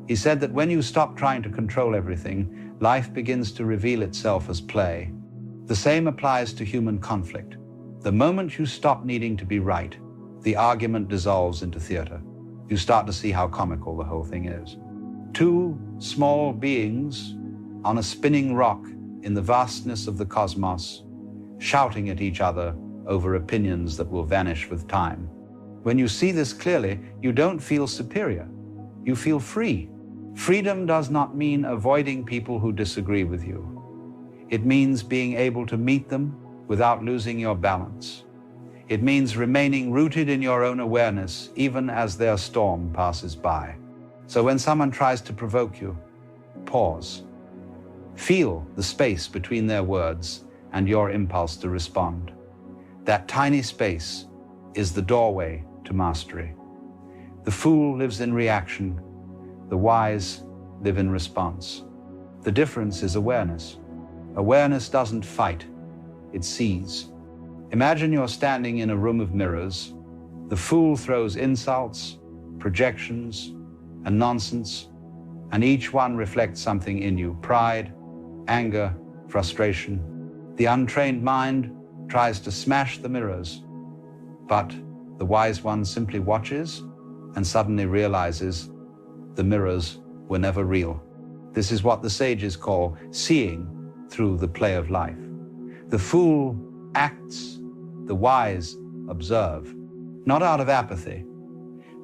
He said that when you stop trying to control everything, life begins to reveal itself as play. The same applies to human conflict. The moment you stop needing to be right, the argument dissolves into theater. You start to see how comical the whole thing is. Two small beings on a spinning rock in the vastness of the cosmos, shouting at each other over opinions that will vanish with time. When you see this clearly, you don't feel superior. You feel free. Freedom does not mean avoiding people who disagree with you. It means being able to meet them without losing your balance. It means remaining rooted in your own awareness, even as their storm passes by. So when someone tries to provoke you, pause. Feel the space between their words and your impulse to respond. That tiny space is the doorway to mastery. The fool lives in reaction. The wise live in response. The difference is awareness. Awareness doesn't fight, it sees. Imagine you're standing in a room of mirrors. The fool throws insults, projections, and nonsense, and each one reflects something in you: pride, anger, frustration. The untrained mind tries to smash the mirrors, but the wise one simply watches and suddenly realizes the mirrors were never real. This is what the sages call seeing through the play of life. The fool acts, the wise observe, not out of apathy,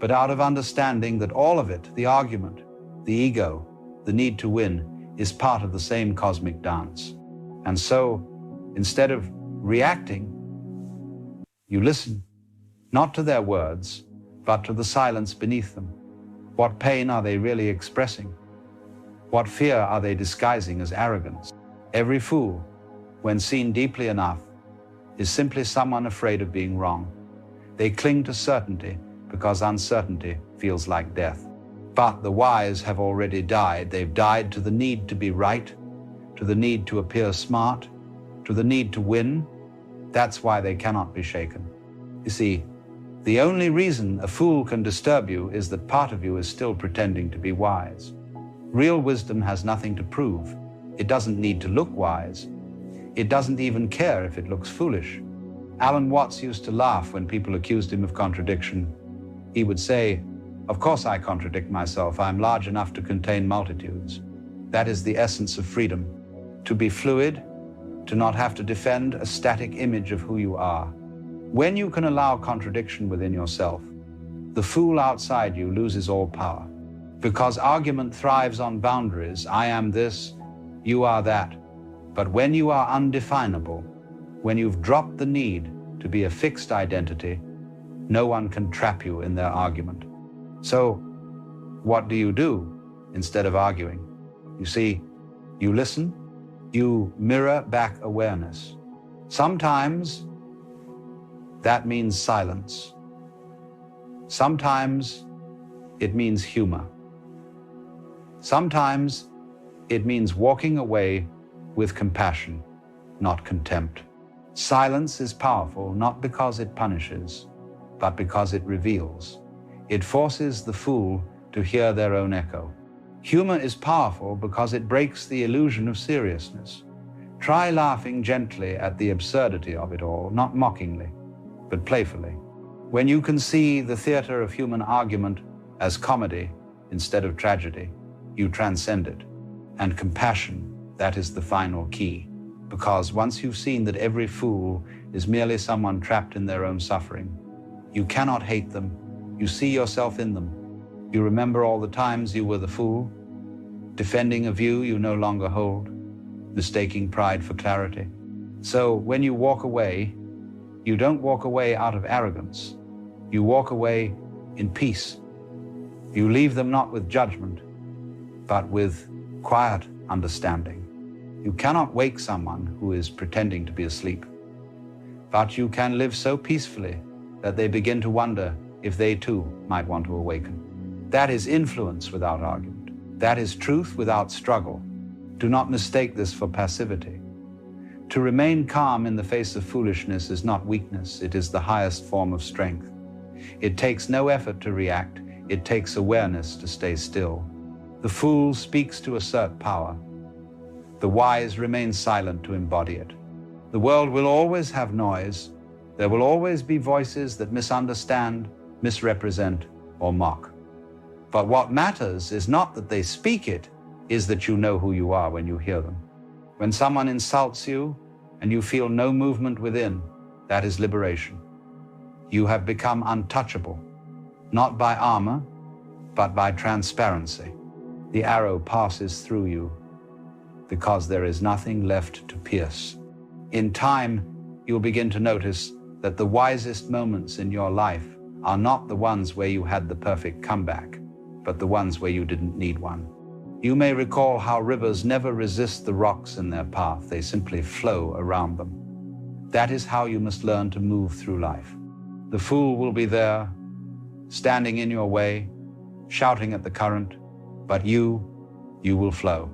but out of understanding that all of it, the argument, the ego, the need to win, is part of the same cosmic dance. And so, instead of reacting, you listen, not to their words, but to the silence beneath them. What pain are they really expressing? What fear are they disguising as arrogance? Every fool, when seen deeply enough, is simply someone afraid of being wrong. They cling to certainty because uncertainty feels like death. But the wise have already died. They've died to the need to be right, to the need to appear smart, to the need to win. That's why they cannot be shaken. You see, the only reason a fool can disturb you is that part of you is still pretending to be wise. Real wisdom has nothing to prove. It doesn't need to look wise. It doesn't even care if it looks foolish. Alan Watts used to laugh when people accused him of contradiction. He would say, "Of course I contradict myself. I'm large enough to contain multitudes." That is the essence of freedom. To be fluid, to not have to defend a static image of who you are. When you can allow contradiction within yourself, the fool outside you loses all power. Because argument thrives on boundaries. I am this, you are that. But when you are undefinable, when you've dropped the need to be a fixed identity, no one can trap you in their argument. So, what do you do instead of arguing? You see, you listen, you mirror back awareness. Sometimes that means silence. Sometimes it means humor. Sometimes it means walking away with compassion, not contempt. Silence is powerful not because it punishes, but because it reveals. It forces the fool to hear their own echo. Humor is powerful because it breaks the illusion of seriousness. Try laughing gently at the absurdity of it all, not mockingly, but playfully. When you can see the theater of human argument as comedy instead of tragedy, you transcend it. And compassion, that is the final key. Because once you've seen that every fool is merely someone trapped in their own suffering, you cannot hate them. You see yourself in them. You remember all the times you were the fool, defending a view you no longer hold, mistaking pride for clarity. So when you walk away, you don't walk away out of arrogance. You walk away in peace. You leave them not with judgment, but with quiet understanding. You cannot wake someone who is pretending to be asleep, but you can live so peacefully that they begin to wonder if they too might want to awaken. That is influence without argument. That is truth without struggle. Do not mistake this for passivity. To remain calm in the face of foolishness is not weakness, it is the highest form of strength. It takes no effort to react, it takes awareness to stay still. The fool speaks to assert power. The wise remain silent to embody it. The world will always have noise. There will always be voices that misunderstand, misrepresent, or mock. But what matters is not that they speak it, is that you know who you are when you hear them. When someone insults you and you feel no movement within, that is liberation. You have become untouchable, not by armor, but by transparency. The arrow passes through you because there is nothing left to pierce. In time, you'll begin to notice that the wisest moments in your life are not the ones where you had the perfect comeback, but the ones where you didn't need one. You may recall how rivers never resist the rocks in their path, they simply flow around them. That is how you must learn to move through life. The fool will be there, standing in your way, shouting at the current, but you will flow.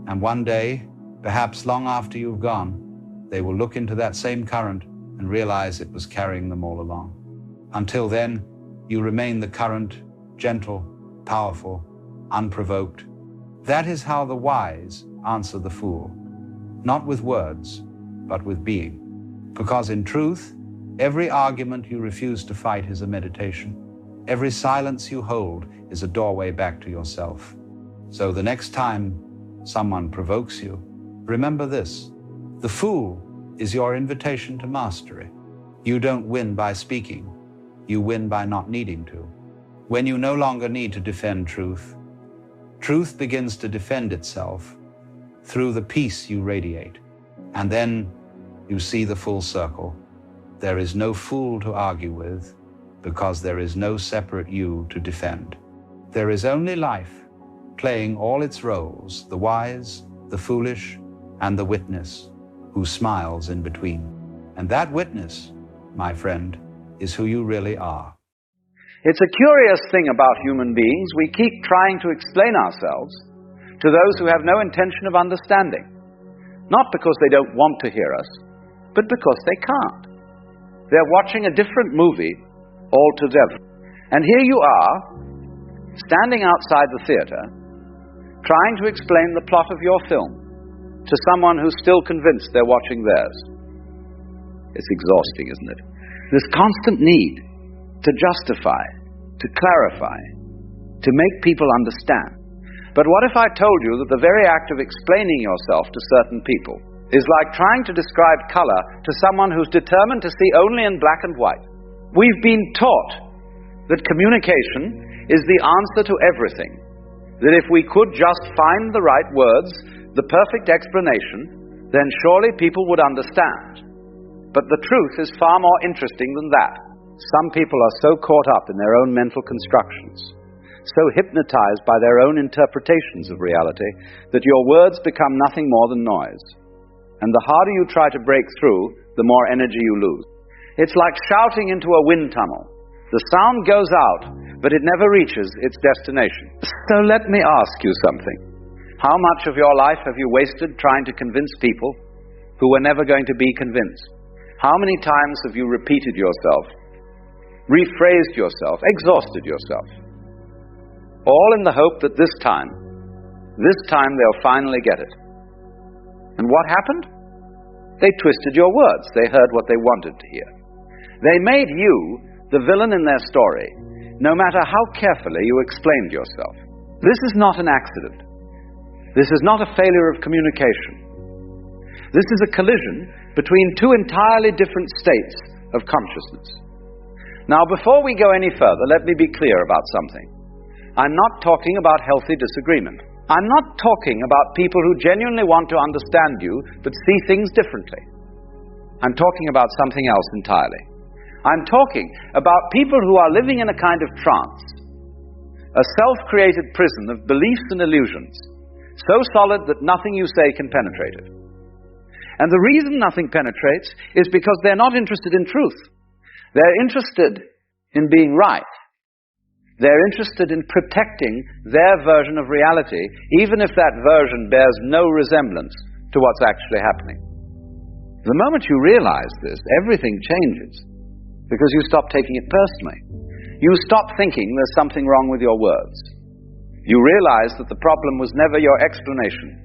And one day, perhaps long after you've gone, they will look into that same current and realize it was carrying them all along. Until then, you remain the current, gentle, powerful, unprovoked. That is how the wise answer the fool, not with words, but with being. Because in truth, every argument you refuse to fight is a meditation. Every silence you hold is a doorway back to yourself. So the next time someone provokes you, remember this: the fool is your invitation to mastery. You don't win by speaking, you win by not needing to. When you no longer need to defend truth, truth begins to defend itself through the peace you radiate. And then you see the full circle. There is no fool to argue with, because there is no separate you to defend. There is only life, playing all its roles, the wise, the foolish, and the witness, who smiles in between. And that witness, my friend, is who you really are. It's a curious thing about human beings. We keep trying to explain ourselves to those who have no intention of understanding. Not because they don't want to hear us, but because they can't. They're watching a different movie altogether. And here you are, standing outside the theater, trying to explain the plot of your film to someone who's still convinced they're watching theirs. It's exhausting, isn't it? This constant need to justify, to clarify, to make people understand. But what if I told you that the very act of explaining yourself to certain people is like trying to describe color to someone who's determined to see only in black and white? We've been taught that communication is the answer to everything, that if we could just find the right words, the perfect explanation, then surely people would understand. But the truth is far more interesting than that. Some people are so caught up in their own mental constructions, so hypnotized by their own interpretations of reality, that your words become nothing more than noise. And the harder you try to break through, the more energy you lose. It's like shouting into a wind tunnel. The sound goes out, but it never reaches its destination. So let me ask you something. How much of your life have you wasted trying to convince people who were never going to be convinced? How many times have you repeated yourself, rephrased yourself, exhausted yourself? All in the hope that this time they'll finally get it. And what happened? They twisted your words. They heard what they wanted to hear. They made you the villain in their story, no matter how carefully you explained yourself. This is not an accident. This is not a failure of communication. This is a collision between two entirely different states of consciousness. Now, before we go any further, let me be clear about something. I'm not talking about healthy disagreement. I'm not talking about people who genuinely want to understand you but see things differently. I'm talking about something else entirely. I'm talking about people who are living in a kind of trance, a self-created prison of beliefs and illusions, so solid that nothing you say can penetrate it. And the reason nothing penetrates is because they're not interested in truth. They're interested in being right. They're interested in protecting their version of reality, even if that version bears no resemblance to what's actually happening. The moment you realize this, everything changes, because you stop taking it personally. You stop thinking there's something wrong with your words. You realize that the problem was never your explanation.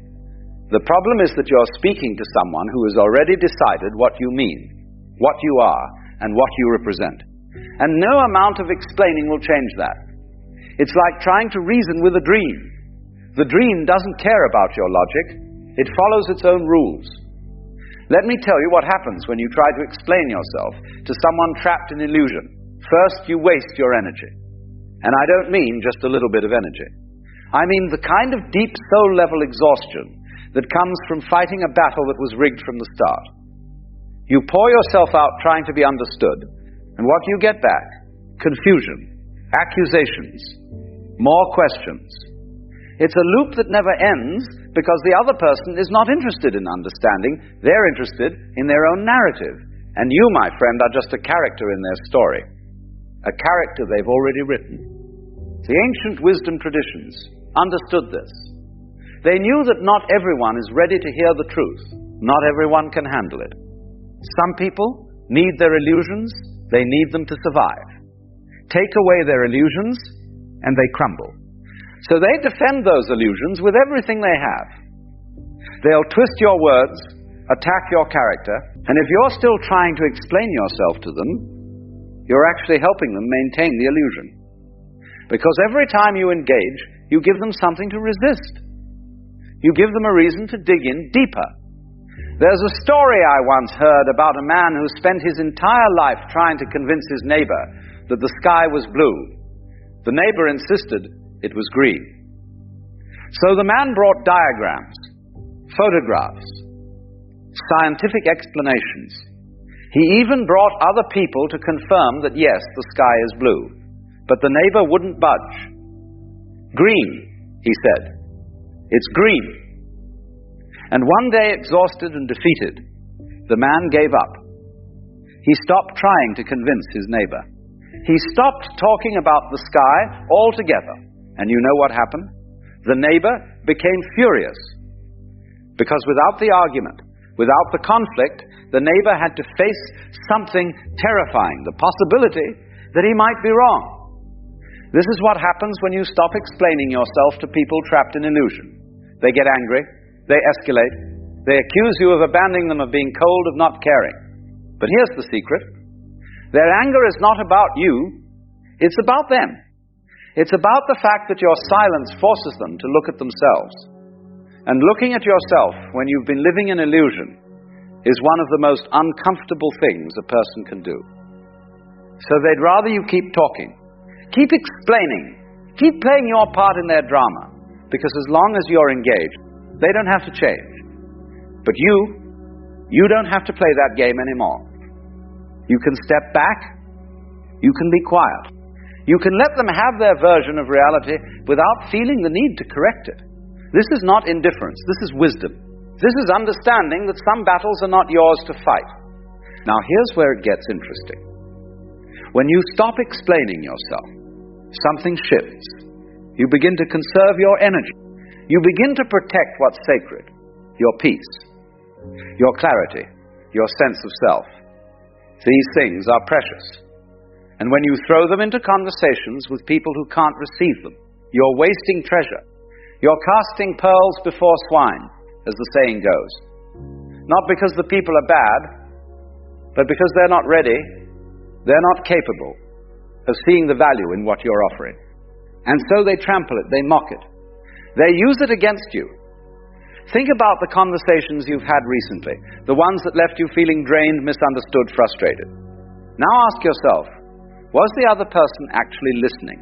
The problem is that you're speaking to someone who has already decided what you mean, what you are, and what you represent. And no amount of explaining will change that. It's like trying to reason with a dream. The dream doesn't care about your logic. It follows its own rules. Let me tell you what happens when you try to explain yourself to someone trapped in illusion. First, you waste your energy. And I don't mean just a little bit of energy. I mean the kind of deep soul-level exhaustion that comes from fighting a battle that was rigged from the start. You pour yourself out trying to be understood, and what do you get back? Confusion, accusations, more questions. It's a loop that never ends because the other person is not interested in understanding. They're interested in their own narrative. And you, my friend, are just a character in their story. A character they've already written. The ancient wisdom traditions understood this. They knew that not everyone is ready to hear the truth. Not everyone can handle it. Some people need their illusions. They need them to survive. Take away their illusions, and they crumble. So they defend those illusions with everything they have. They'll twist your words, attack your character, and if you're still trying to explain yourself to them, you're actually helping them maintain the illusion. Because every time you engage, you give them something to resist. You give them a reason to dig in deeper. There's a story I once heard about a man who spent his entire life trying to convince his neighbor that the sky was blue. The neighbor insisted it was green. So the man brought diagrams, photographs, scientific explanations. He even brought other people to confirm that yes, the sky is blue. But the neighbor wouldn't budge. Green, he said. It's green. And one day, exhausted and defeated, the man gave up. He stopped trying to convince his neighbor. He stopped talking about the sky altogether. And you know what happened? The neighbor became furious. Because without the argument, without the conflict, the neighbor had to face something terrifying, the possibility that he might be wrong. This is what happens when you stop explaining yourself to people trapped in illusion. They get angry, they escalate, they accuse you of abandoning them, of being cold, of not caring. But here's the secret. Their anger is not about you, it's about them. It's about the fact that your silence forces them to look at themselves. And looking at yourself when you've been living in illusion is one of the most uncomfortable things a person can do. So they'd rather you keep talking, keep explaining, keep playing your part in their drama, because as long as you're engaged, they don't have to change. But you don't have to play that game anymore. You can step back, you can be quiet. You can let them have their version of reality without feeling the need to correct it. This is not indifference, this is wisdom. This is understanding that some battles are not yours to fight. Now here's where it gets interesting. When you stop explaining yourself, something shifts. You begin to conserve your energy. You begin to protect what's sacred, your peace, your clarity, your sense of self. These things are precious. And when you throw them into conversations with people who can't receive them, you're wasting treasure. You're casting pearls before swine, as the saying goes. Not because the people are bad, but because they're not ready, they're not capable of seeing the value in what you're offering. And so they trample it, they mock it. They use it against you. Think about the conversations you've had recently, the ones that left you feeling drained, misunderstood, frustrated. Now ask yourself, was the other person actually listening?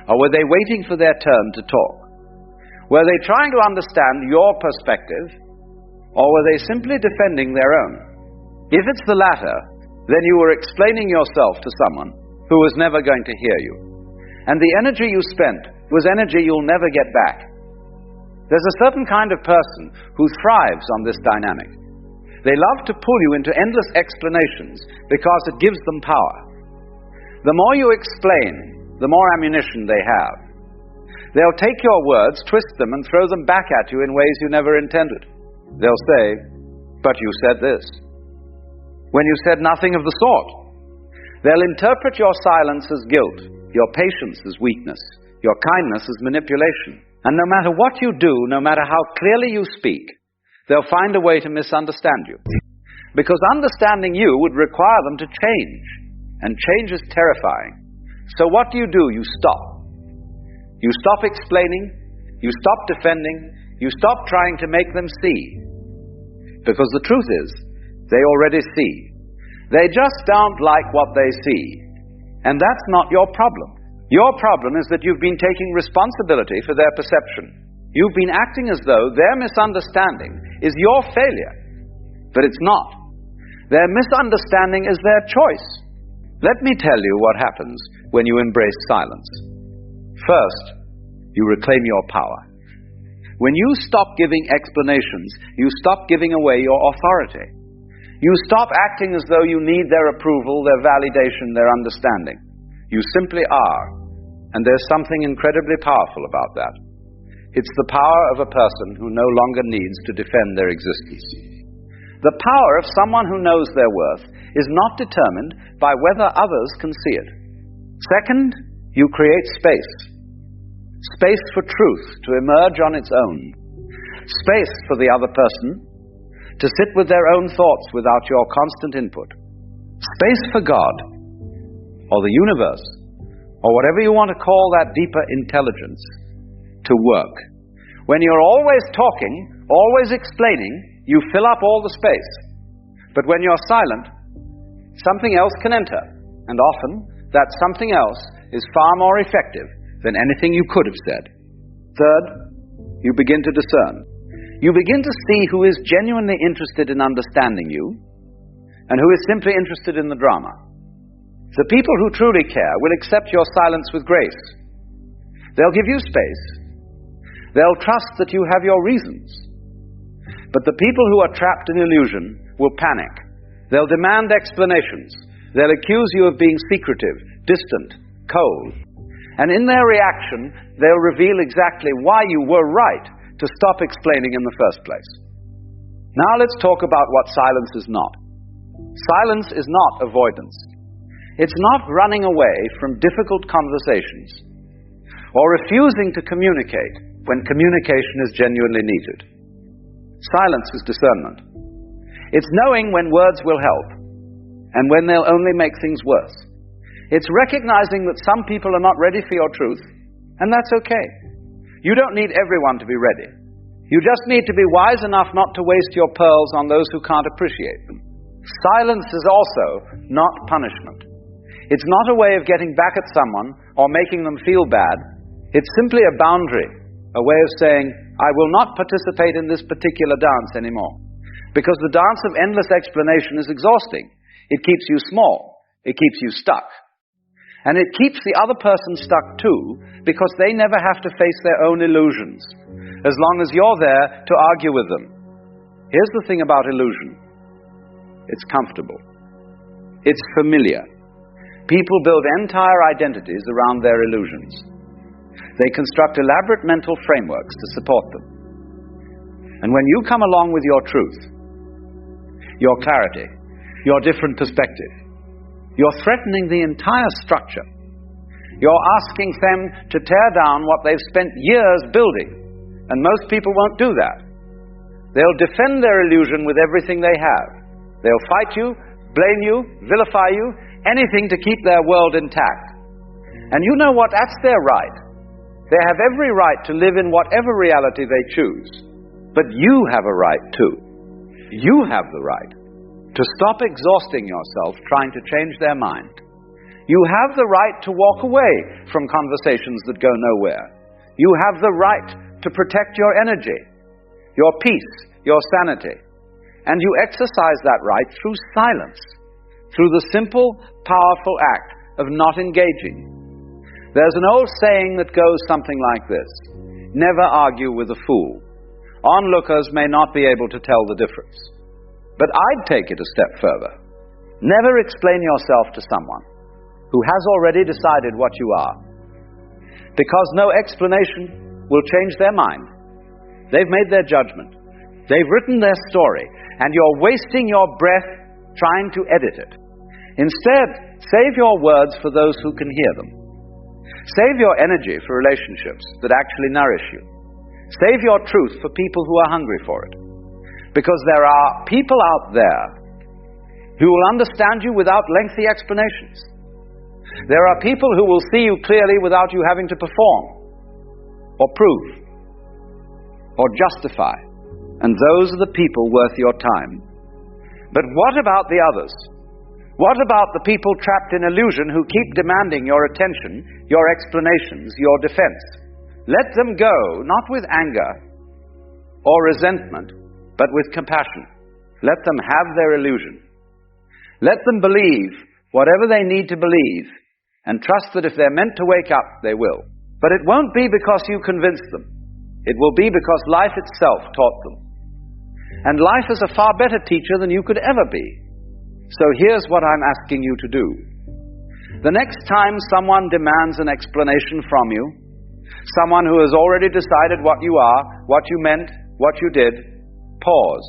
Or were they waiting for their turn to talk? Were they trying to understand your perspective, or were they simply defending their own? If it's the latter, then you were explaining yourself to someone who was never going to hear you. And the energy you spent was energy you'll never get back. There's a certain kind of person who thrives on this dynamic. They love to pull you into endless explanations because it gives them power. The more you explain, the more ammunition they have. They'll take your words, twist them, and throw them back at you in ways you never intended. They'll say, "But you said this," when you said nothing of the sort. They'll interpret your silence as guilt, your patience as weakness, your kindness as manipulation. And no matter what you do, no matter how clearly you speak, they'll find a way to misunderstand you. Because understanding you would require them to change. And change is terrifying. So what do? You stop. You stop explaining, you stop defending, you stop trying to make them see. Because the truth is, they already see. They just don't like what they see. And that's not your problem. Your problem is that you've been taking responsibility for their perception. You've been acting as though their misunderstanding is your failure. But it's not. Their misunderstanding is their choice. Let me tell you what happens when you embrace silence. First, you reclaim your power. When you stop giving explanations, you stop giving away your authority. You stop acting as though you need their approval, their validation, their understanding. You simply are. And there's something incredibly powerful about that. It's the power of a person who no longer needs to defend their existence. The power of someone who knows their worth is not determined by whether others can see it. Second, you create space. Space for truth to emerge on its own. Space for the other person to sit with their own thoughts without your constant input. Space for God, or the universe, or whatever you want to call that deeper intelligence, to work. When you're always talking, always explaining, you fill up all the space. But when you're silent, something else can enter, and often that something else is far more effective than anything you could have said. Third, you begin to discern. You begin to see who is genuinely interested in understanding you and who is simply interested in the drama. The people who truly care will accept your silence with grace. They'll give you space. They'll trust that you have your reasons. But the people who are trapped in illusion will panic. They'll demand explanations. They'll accuse you of being secretive, distant, cold. And in their reaction, they'll reveal exactly why you were right to stop explaining in the first place. Now let's talk about what silence is not. Silence is not avoidance. It's not running away from difficult conversations or refusing to communicate when communication is genuinely needed. Silence is discernment. It's knowing when words will help and when they'll only make things worse. It's recognizing that some people are not ready for your truth, and that's okay. You don't need everyone to be ready. You just need to be wise enough not to waste your pearls on those who can't appreciate them. Silence is also not punishment. It's not a way of getting back at someone or making them feel bad. It's simply a boundary, a way of saying, I will not participate in this particular dance anymore. Because the dance of endless explanation is exhausting. It keeps you small. It keeps you stuck. And it keeps the other person stuck too, because they never have to face their own illusions, as long as you're there to argue with them. Here's the thing about illusion. It's comfortable. It's familiar. People build entire identities around their illusions. They construct elaborate mental frameworks to support them. And when you come along with your truth, your clarity, your different perspective, you're threatening the entire structure. You're asking them to tear down what they've spent years building. And most people won't do that. They'll defend their illusion with everything they have. They'll fight you, blame you, vilify you, anything to keep their world intact. And you know what? That's their right. They have every right to live in whatever reality they choose. But you have a right too. You have the right to stop exhausting yourself trying to change their mind. You have the right to walk away from conversations that go nowhere. You have the right to protect your energy, your peace, your sanity. And you exercise that right through silence, through the simple, powerful act of not engaging. There's an old saying that goes something like this: never argue with a fool. Onlookers may not be able to tell the difference. But I'd take it a step further. Never explain yourself to someone who has already decided what you are, because no explanation will change their mind. They've made their judgment. They've written their story, and you're wasting your breath trying to edit it. Instead, save your words for those who can hear them. Save your energy for relationships that actually nourish you. Save your truth for people who are hungry for it. Because there are people out there who will understand you without lengthy explanations. There are people who will see you clearly without you having to perform, or prove, or justify. And those are the people worth your time. But what about the others? What about the people trapped in illusion who keep demanding your attention, your explanations, your defense? Let them go, not with anger or resentment, but with compassion. Let them have their illusion. Let them believe whatever they need to believe, and trust that if they're meant to wake up, they will. But it won't be because you convinced them. It will be because life itself taught them. And life is a far better teacher than you could ever be. So here's what I'm asking you to do. The next time someone demands an explanation from you, someone who has already decided what you are, what you meant, what you did, pause,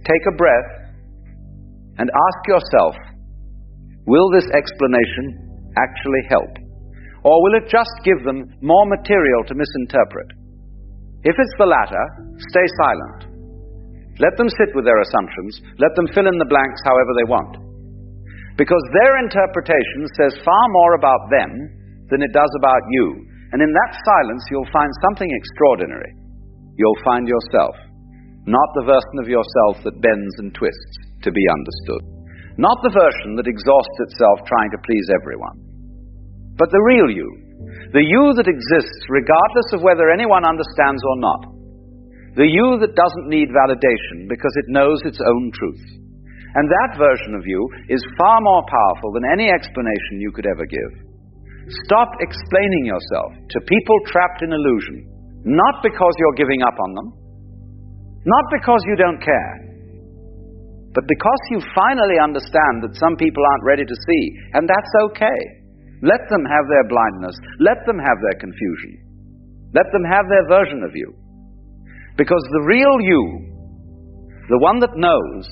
take a breath, and ask yourself, will this explanation actually help? Or will it just give them more material to misinterpret? If it's the latter, stay silent. Let them sit with their assumptions. Let them fill in the blanks however they want. Because their interpretation says far more about them than it does about you. And in that silence, you'll find something extraordinary. You'll find yourself, not the version of yourself that bends and twists to be understood. Not the version that exhausts itself trying to please everyone. But the real you, The you that exists regardless of whether anyone understands or not. The you that doesn't need validation because it knows its own truth. And that version of you is far more powerful than any explanation you could ever give. Stop explaining yourself to people trapped in illusion, not because you're giving up on them, not because you don't care, but because you finally understand that some people aren't ready to see, and that's okay. Let them have their blindness. Let them have their confusion. Let them have their version of you. Because the real you, the one that knows,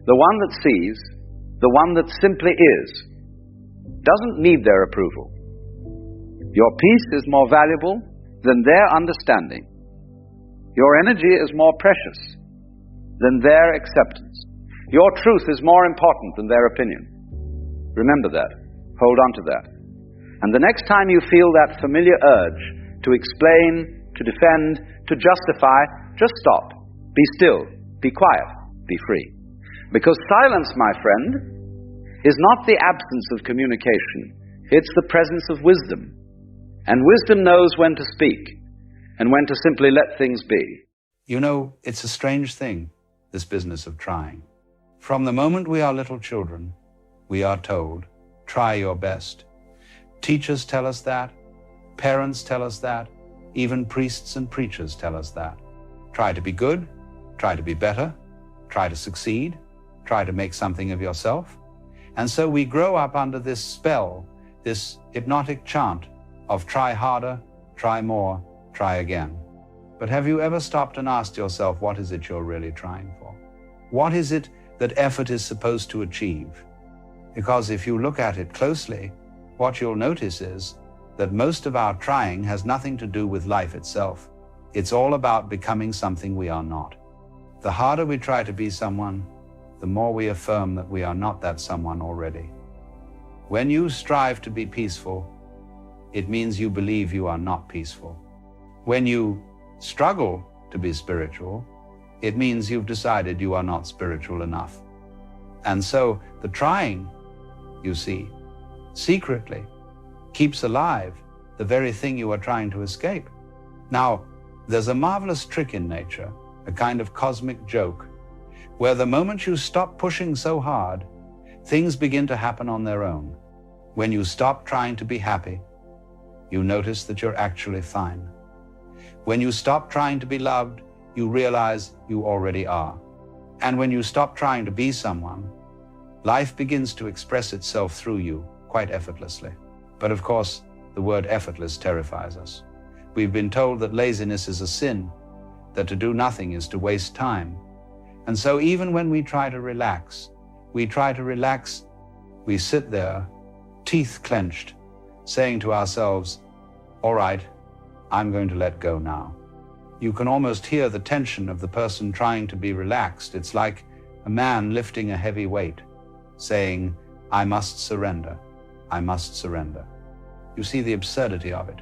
the one that sees, the one that simply is, doesn't need their approval. Your peace is more valuable than their understanding. Your energy is more precious than their acceptance. Your truth is more important than their opinion. Remember that. Hold on to that. And the next time you feel that familiar urge to explain, to defend, to justify, just stop. Be still. Be quiet. Be free. Because silence, my friend, is not the absence of communication. It's the presence of wisdom. And wisdom knows when to speak and when to simply let things be. You know, it's a strange thing, this business of trying. From the moment we are little children, we are told, try your best. Teachers tell us that. Parents tell us that. Even priests and preachers tell us that. Try to be good. Try to be better. Try to succeed. Try to make something of yourself. And so we grow up under this spell, this hypnotic chant of try harder, try more, try again. But have you ever stopped and asked yourself, what is it you're really trying for? What is it that effort is supposed to achieve? Because if you look at it closely, what you'll notice is that most of our trying has nothing to do with life itself. It's all about becoming something we are not. The harder we try to be someone, the more we affirm that we are not that someone already. When you strive to be peaceful, it means you believe you are not peaceful. When you struggle to be spiritual, it means you've decided you are not spiritual enough. And so the trying, you see, secretly keeps alive the very thing you are trying to escape. Now, there's a marvelous trick in nature, a kind of cosmic joke, where the moment you stop pushing so hard, things begin to happen on their own. When you stop trying to be happy, you notice that you're actually fine. When you stop trying to be loved, you realize you already are. And when you stop trying to be someone, life begins to express itself through you quite effortlessly. But of course, the word effortless terrifies us. We've been told that laziness is a sin, that to do nothing is to waste time. And so even when we try to relax, we sit there, teeth clenched, saying to ourselves, all right, I'm going to let go now. You can almost hear the tension of the person trying to be relaxed. It's like a man lifting a heavy weight, saying, I must surrender, I must surrender. You see the absurdity of it.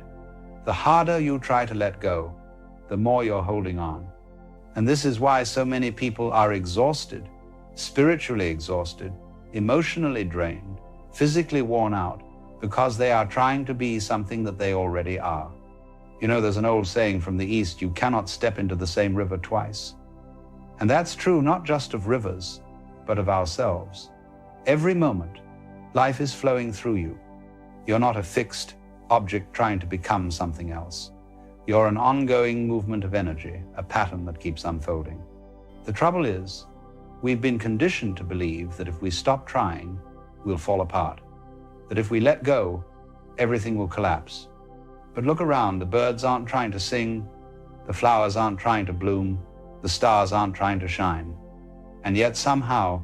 The harder you try to let go, the more you're holding on. And this is why so many people are exhausted, spiritually exhausted, emotionally drained, physically worn out, because they are trying to be something that they already are. You know, there's an old saying from the East, you cannot step into the same river twice. And that's true not just of rivers, but of ourselves. Every moment, life is flowing through you. You're not a fixed object trying to become something else. You're an ongoing movement of energy, a pattern that keeps unfolding. The trouble is, we've been conditioned to believe that if we stop trying, we'll fall apart. That if we let go, everything will collapse. But look around, the birds aren't trying to sing, the flowers aren't trying to bloom, the stars aren't trying to shine. And yet somehow,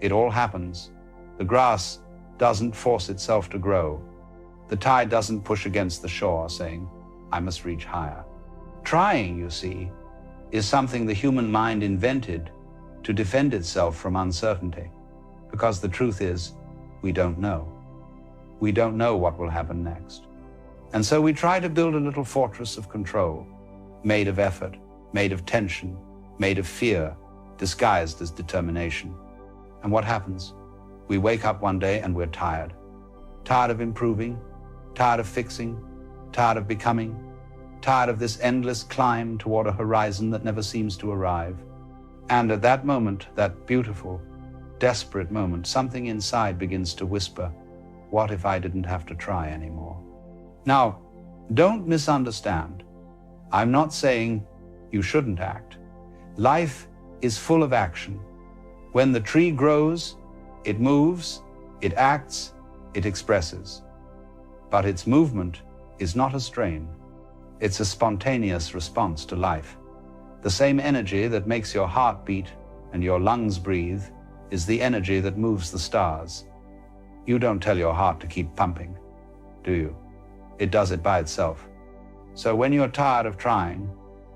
it all happens. The grass doesn't force itself to grow. The tide doesn't push against the shore saying, I must reach higher. Trying, you see, is something the human mind invented to defend itself from uncertainty. Because the truth is, we don't know. We don't know what will happen next. And so we try to build a little fortress of control, made of effort, made of tension, made of fear, disguised as determination. And what happens? We wake up one day and we're tired. Tired of improving, tired of fixing, tired of becoming, tired of this endless climb toward a horizon that never seems to arrive. And at that moment, that beautiful, desperate moment, something inside begins to whisper, what if I didn't have to try anymore? Now, don't misunderstand. I'm not saying you shouldn't act. Life is full of action. When the tree grows, it moves, it acts, it expresses. But its movement is not a strain. It's a spontaneous response to life. The same energy that makes your heart beat and your lungs breathe is the energy that moves the stars. You don't tell your heart to keep pumping, do you? It does it by itself. So when you're tired of trying,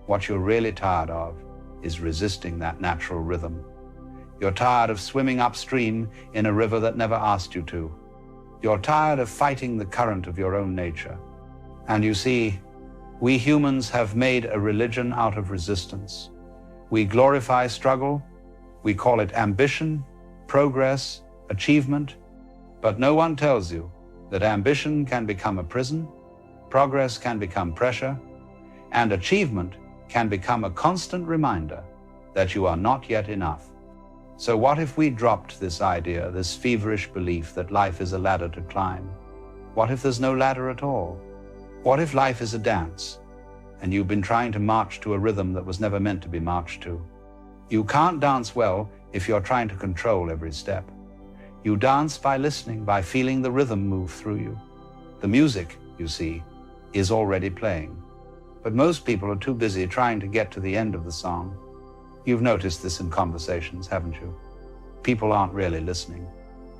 what you're really tired of is resisting that natural rhythm. You're tired of swimming upstream in a river that never asked you to. You're tired of fighting the current of your own nature. And you see, we humans have made a religion out of resistance. We glorify struggle, we call it ambition, progress, achievement, but no one tells you that ambition can become a prison, progress can become pressure, and achievement can become a constant reminder that you are not yet enough. So what if we dropped this idea, this feverish belief that life is a ladder to climb? What if there's no ladder at all? What if life is a dance, and you've been trying to march to a rhythm that was never meant to be marched to? You can't dance well if you're trying to control every step. You dance by listening, by feeling the rhythm move through you. The music, you see, is already playing. But most people are too busy trying to get to the end of the song. You've noticed this in conversations, haven't you? People aren't really listening.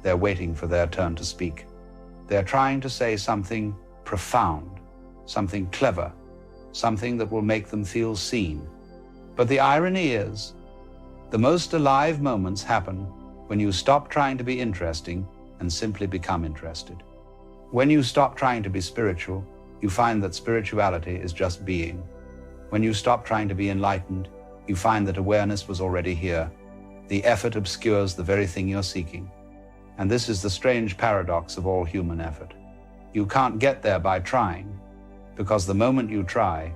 They're waiting for their turn to speak. They're trying to say something profound, something clever, something that will make them feel seen. But the irony is, the most alive moments happen when you stop trying to be interesting and simply become interested. When you stop trying to be spiritual, you find that spirituality is just being. When you stop trying to be enlightened, you find that awareness was already here. The effort obscures the very thing you're seeking. And this is the strange paradox of all human effort. You can't get there by trying, because the moment you try,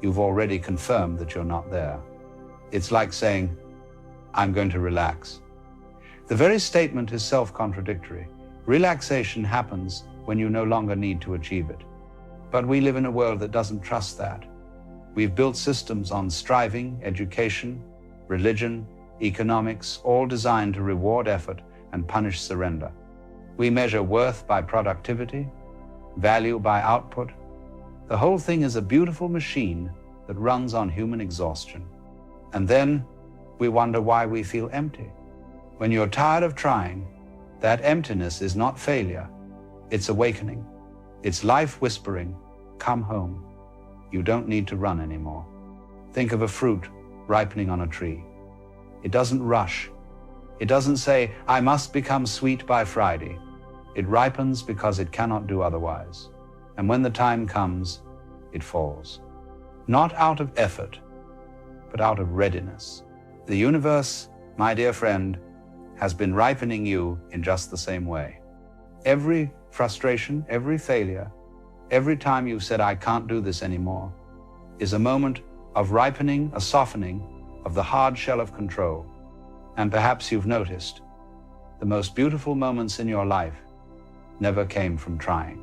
you've already confirmed that you're not there. It's like saying, I'm going to relax. The very statement is self-contradictory. Relaxation happens when you no longer need to achieve it. But we live in a world that doesn't trust that. We've built systems on striving, education, religion, economics, all designed to reward effort and punish surrender. We measure worth by productivity, value by output. The whole thing is a beautiful machine that runs on human exhaustion. And then we wonder why we feel empty. When you're tired of trying, that emptiness is not failure, it's awakening. It's life whispering, come home. You don't need to run anymore. Think of a fruit ripening on a tree. It doesn't rush. It doesn't say, I must become sweet by Friday. It ripens because it cannot do otherwise. And when the time comes, it falls. Not out of effort, but out of readiness. The universe, my dear friend, has been ripening you in just the same way. Every frustration, every failure, every time you've said, I can't do this anymore, is a moment of ripening, a softening of the hard shell of control. And perhaps you've noticed, the most beautiful moments in your life never came from trying.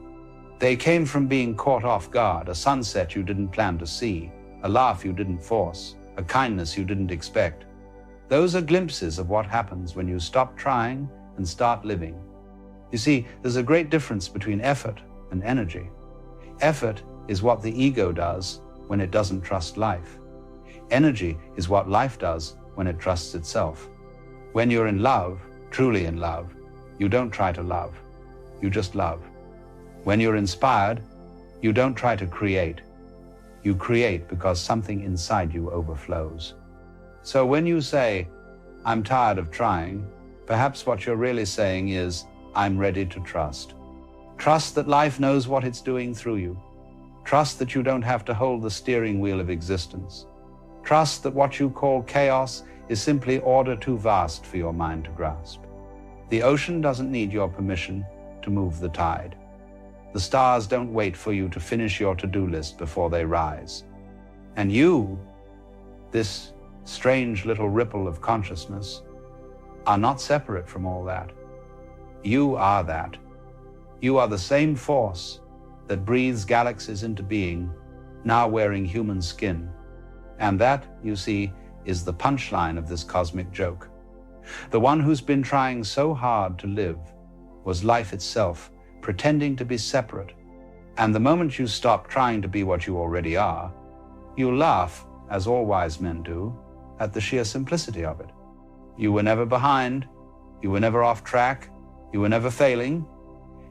They came from being caught off guard, a sunset you didn't plan to see, a laugh you didn't force, a kindness you didn't expect. Those are glimpses of what happens when you stop trying and start living. You see, there's a great difference between effort and energy. Effort is what the ego does when it doesn't trust life. Energy is what life does when it trusts itself. When you're in love, truly in love, you don't try to love, you just love. When you're inspired, you don't try to create. You create because something inside you overflows. So when you say, I'm tired of trying, perhaps what you're really saying is, I'm ready to trust. Trust that life knows what it's doing through you. Trust that you don't have to hold the steering wheel of existence. Trust that what you call chaos is simply order too vast for your mind to grasp. The ocean doesn't need your permission to move the tide. The stars don't wait for you to finish your to-do list before they rise. And you, this strange little ripple of consciousness, are not separate from all that. You are that. You are the same force that breathes galaxies into being, now wearing human skin. And that, you see, is the punchline of this cosmic joke. The one who's been trying so hard to live was life itself, pretending to be separate. And the moment you stop trying to be what you already are, you laugh, as all wise men do, at the sheer simplicity of it. You were never behind, you were never off track, you were never failing.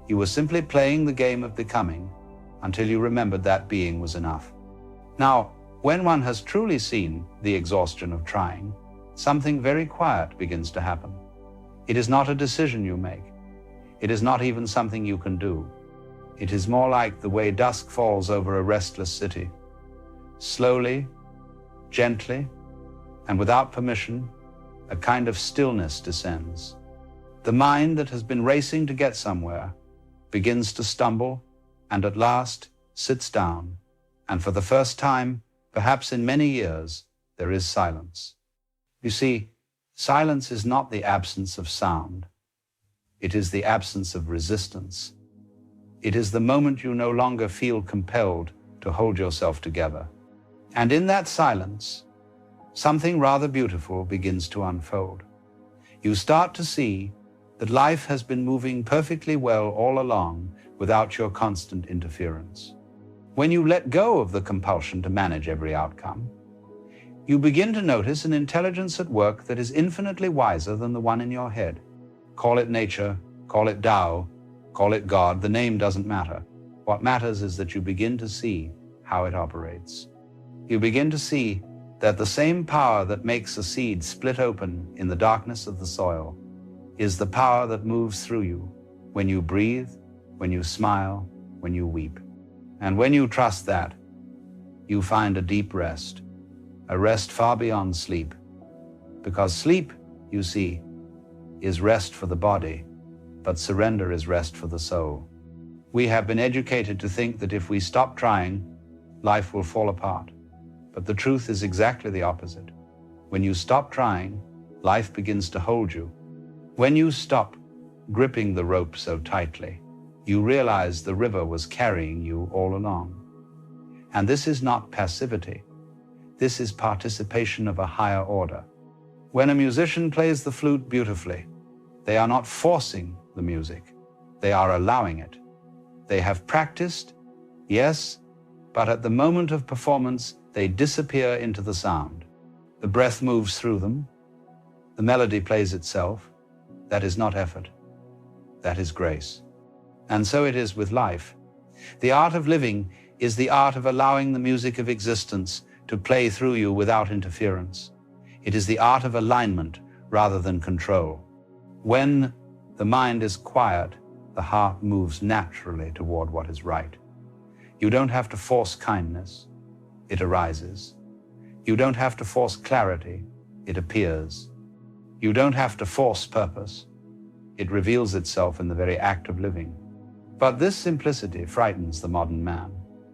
You were simply playing the game of becoming until you remembered that being was enough. Now, when one has truly seen the exhaustion of trying, something very quiet begins to happen. It is not a decision you make. It is not even something you can do. It is more like the way dusk falls over a restless city. Slowly, gently, and without permission, a kind of stillness descends. The mind that has been racing to get somewhere begins to stumble and at last sits down. And for the first time, perhaps in many years, there is silence. You see, silence is not the absence of sound. It is the absence of resistance. It is the moment you no longer feel compelled to hold yourself together. And in that silence, something rather beautiful begins to unfold. You start to see that life has been moving perfectly well all along without your constant interference. When you let go of the compulsion to manage every outcome, you begin to notice an intelligence at work that is infinitely wiser than the one in your head. Call it nature, call it Tao, call it God, the name doesn't matter. What matters is that you begin to see how it operates. You begin to see that the same power that makes a seed split open in the darkness of the soil is the power that moves through you when you breathe, when you smile, when you weep. And when you trust that, you find a deep rest, a rest far beyond sleep. Because sleep, you see, is rest for the body, but surrender is rest for the soul. We have been educated to think that if we stop trying, life will fall apart. But the truth is exactly the opposite. When you stop trying, life begins to hold you. When you stop gripping the rope so tightly, you realize the river was carrying you all along. And this is not passivity. This is participation of a higher order. When a musician plays the flute beautifully, they are not forcing the music. They are allowing it. They have practiced, yes, but at the moment of performance, they disappear into the sound. The breath moves through them. The melody plays itself. That is not effort. That is grace. And so it is with life. The art of living is the art of allowing the music of existence to play through you without interference. It is the art of alignment rather than control. When the mind is quiet, the heart moves naturally toward what is right. You don't have to force kindness. It arises. You don't have to force clarity. It appears. You don't have to force purpose. It reveals itself in the very act of living. But this simplicity frightens the modern man.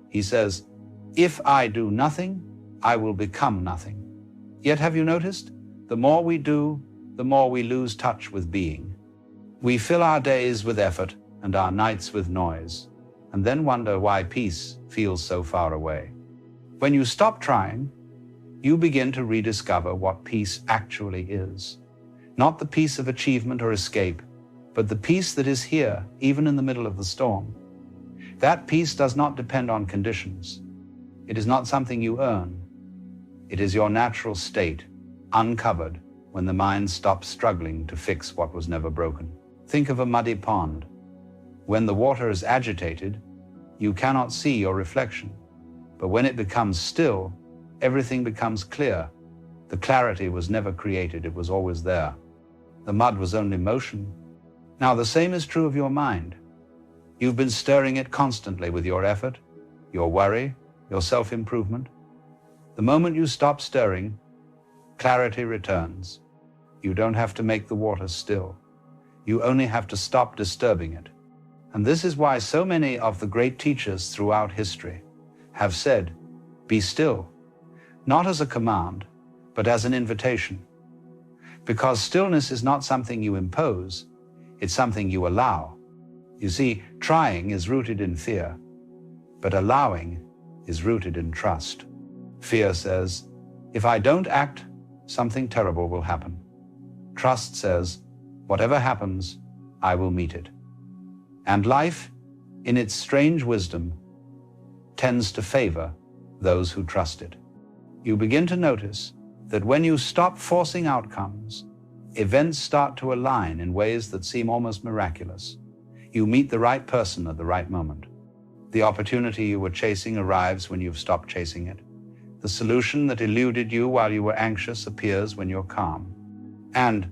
He says, if I do nothing, I will become nothing. Yet have you noticed? The more we do, the more we lose touch with being. We fill our days with effort and our nights with noise, and then wonder why peace feels so far away. When you stop trying, you begin to rediscover what peace actually is. Not the peace of achievement or escape, but the peace that is here, even in the middle of the storm. That peace does not depend on conditions. It is not something you earn. It is your natural state, uncovered when the mind stops struggling to fix what was never broken. Think of a muddy pond. When the water is agitated, you cannot see your reflection. But when it becomes still, everything becomes clear. The clarity was never created, it was always there. The mud was only motion. Now the same is true of your mind. You've been stirring it constantly with your effort, your worry, your self-improvement. The moment you stop stirring, clarity returns. You don't have to make the water still. You only have to stop disturbing it. And this is why so many of the great teachers throughout history have said, be still, not as a command, but as an invitation. Because stillness is not something you impose, it's something you allow. You see, trying is rooted in fear, but allowing is rooted in trust. Fear says, if I don't act, something terrible will happen. Trust says, whatever happens, I will meet it. And life, in its strange wisdom, tends to favor those who trust it. You begin to notice that when you stop forcing outcomes, events start to align in ways that seem almost miraculous. You meet the right person at the right moment. The opportunity you were chasing arrives when you've stopped chasing it. The solution that eluded you while you were anxious appears when you're calm. And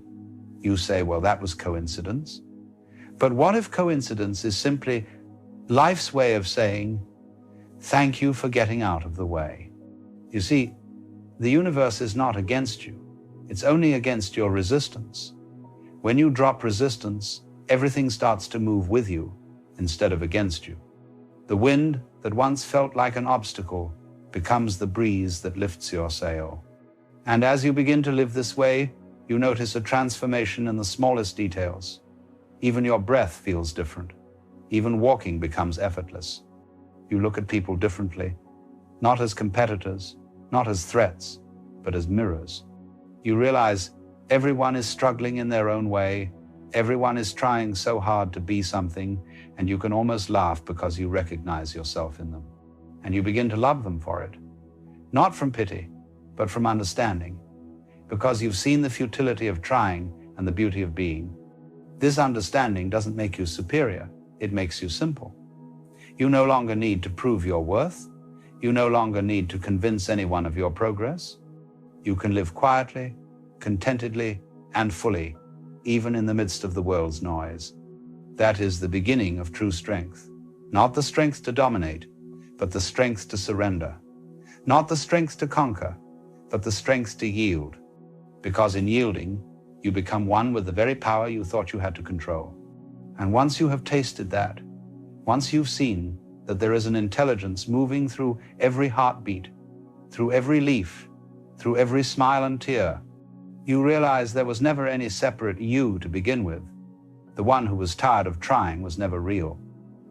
you say, well, that was coincidence. But what if coincidence is simply life's way of saying, thank you for getting out of the way? You see, the universe is not against you. It's only against your resistance. When you drop resistance, everything starts to move with you instead of against you. The wind that once felt like an obstacle becomes the breeze that lifts your sail. And as you begin to live this way, you notice a transformation in the smallest details. Even your breath feels different. Even walking becomes effortless. You look at people differently, not as competitors, not as threats, but as mirrors. You realize everyone is struggling in their own way. Everyone is trying so hard to be something, and you can almost laugh because you recognize yourself in them. And you begin to love them for it. Not from pity, but from understanding, because you've seen the futility of trying and the beauty of being. This understanding doesn't make you superior, it makes you simple. You no longer need to prove your worth. You no longer need to convince anyone of your progress. You can live quietly, contentedly, and fully, even in the midst of the world's noise. That is the beginning of true strength. Not the strength to dominate, but the strength to surrender. Not the strength to conquer, but the strength to yield. Because in yielding, you become one with the very power you thought you had to control. And once you have tasted that, once you've seen that there is an intelligence moving through every heartbeat, through every leaf, through every smile and tear, you realize there was never any separate you to begin with. The one who was tired of trying was never real.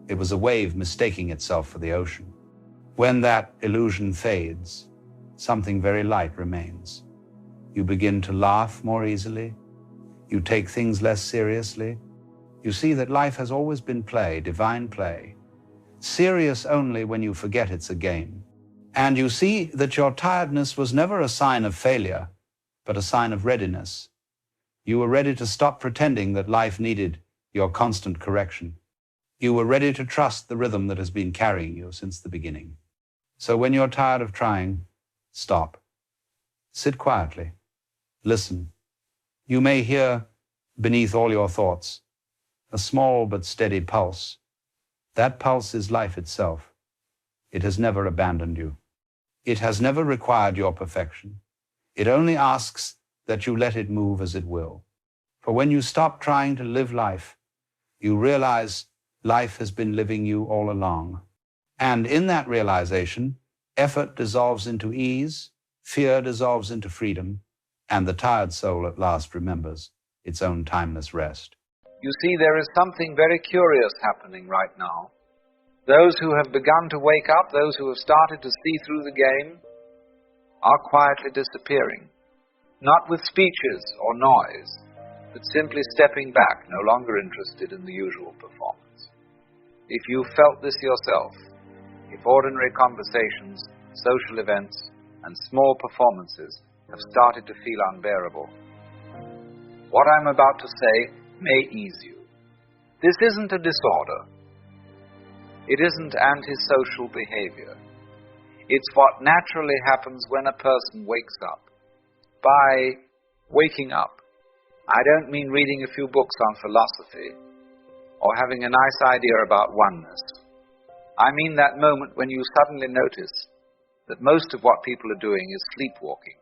It was a wave mistaking itself for the ocean. When that illusion fades, something very light remains. You begin to laugh more easily. You take things less seriously. You see that life has always been play, divine play. Serious only when you forget it's a game. And you see that your tiredness was never a sign of failure, but a sign of readiness. You were ready to stop pretending that life needed your constant correction. You were ready to trust the rhythm that has been carrying you since the beginning. So when you're tired of trying, stop. Sit quietly. Listen. You may hear, beneath all your thoughts, a small but steady pulse. That pulse is life itself. It has never abandoned you. It has never required your perfection. It only asks that you let it move as it will. For when you stop trying to live life, you realize life has been living you all along. And in that realization, effort dissolves into ease, fear dissolves into freedom, and the tired soul at last remembers its own timeless rest. You see, there is something very curious happening right now. Those who have begun to wake up, those who have started to see through the game, are quietly disappearing. Not with speeches or noise, but simply stepping back, no longer interested in the usual performance. If you felt this yourself, if ordinary conversations, social events, and small performances have started to feel unbearable, what I'm about to say may ease you. This isn't a disorder. It isn't antisocial behavior. It's what naturally happens when a person wakes up. By waking up, I don't mean reading a few books on philosophy or having a nice idea about oneness. I mean that moment when you suddenly notice that most of what people are doing is sleepwalking.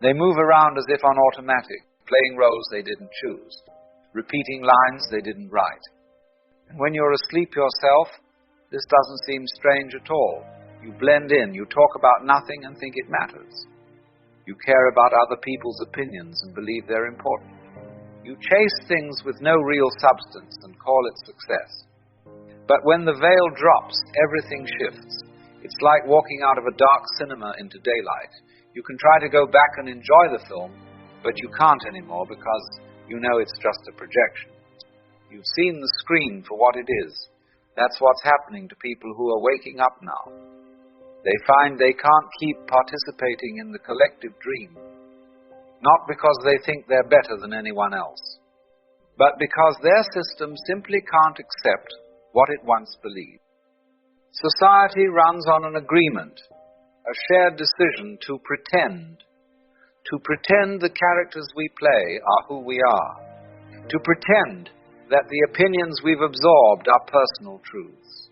They move around as if on automatic, playing roles they didn't choose, repeating lines they didn't write. And when you're asleep yourself, this doesn't seem strange at all. You blend in, you talk about nothing and think it matters. You care about other people's opinions and believe they're important. You chase things with no real substance and call it success. But when the veil drops, everything shifts. It's like walking out of a dark cinema into daylight. You can try to go back and enjoy the film, but you can't anymore because you know it's just a projection. You've seen the screen for what it is. That's what's happening to people who are waking up now. They find they can't keep participating in the collective dream, not because they think they're better than anyone else, but because their system simply can't accept what it once believed. Society runs on an agreement, a shared decision to pretend the characters we play are who we are, to pretend that the opinions we've absorbed are personal truths,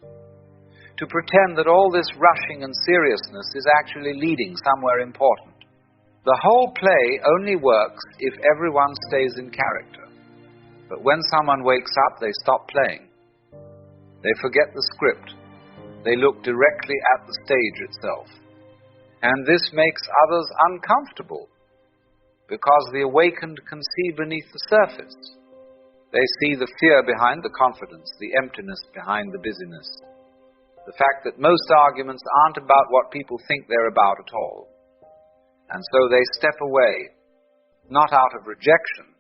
to pretend that all this rushing and seriousness is actually leading somewhere important. The whole play only works if everyone stays in character. But when someone wakes up, they stop playing. They forget the script. They look directly at the stage itself. And this makes others uncomfortable, because the awakened can see beneath the surface. They see the fear behind the confidence, the emptiness behind the busyness. The fact that most arguments aren't about what people think they're about at all. And so they step away, not out of rejection,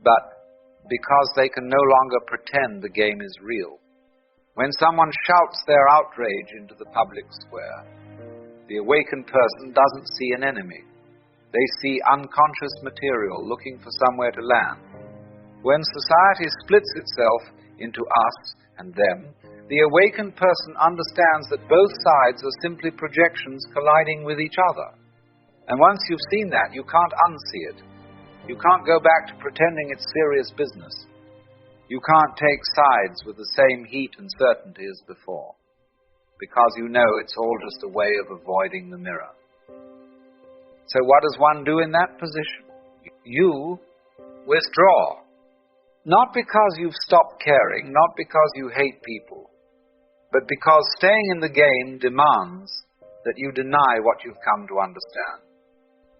but because they can no longer pretend the game is real. When someone shouts their outrage into the public square, the awakened person doesn't see an enemy. They see unconscious material looking for somewhere to land. When society splits itself into us and them, the awakened person understands that both sides are simply projections colliding with each other. And once you've seen that, you can't unsee it. You can't go back to pretending it's serious business. You can't take sides with the same heat and certainty as before, because you know it's all just a way of avoiding the mirror. So what does one do in that position? You withdraw. Not because you've stopped caring, not because you hate people, but because staying in the game demands that you deny what you've come to understand.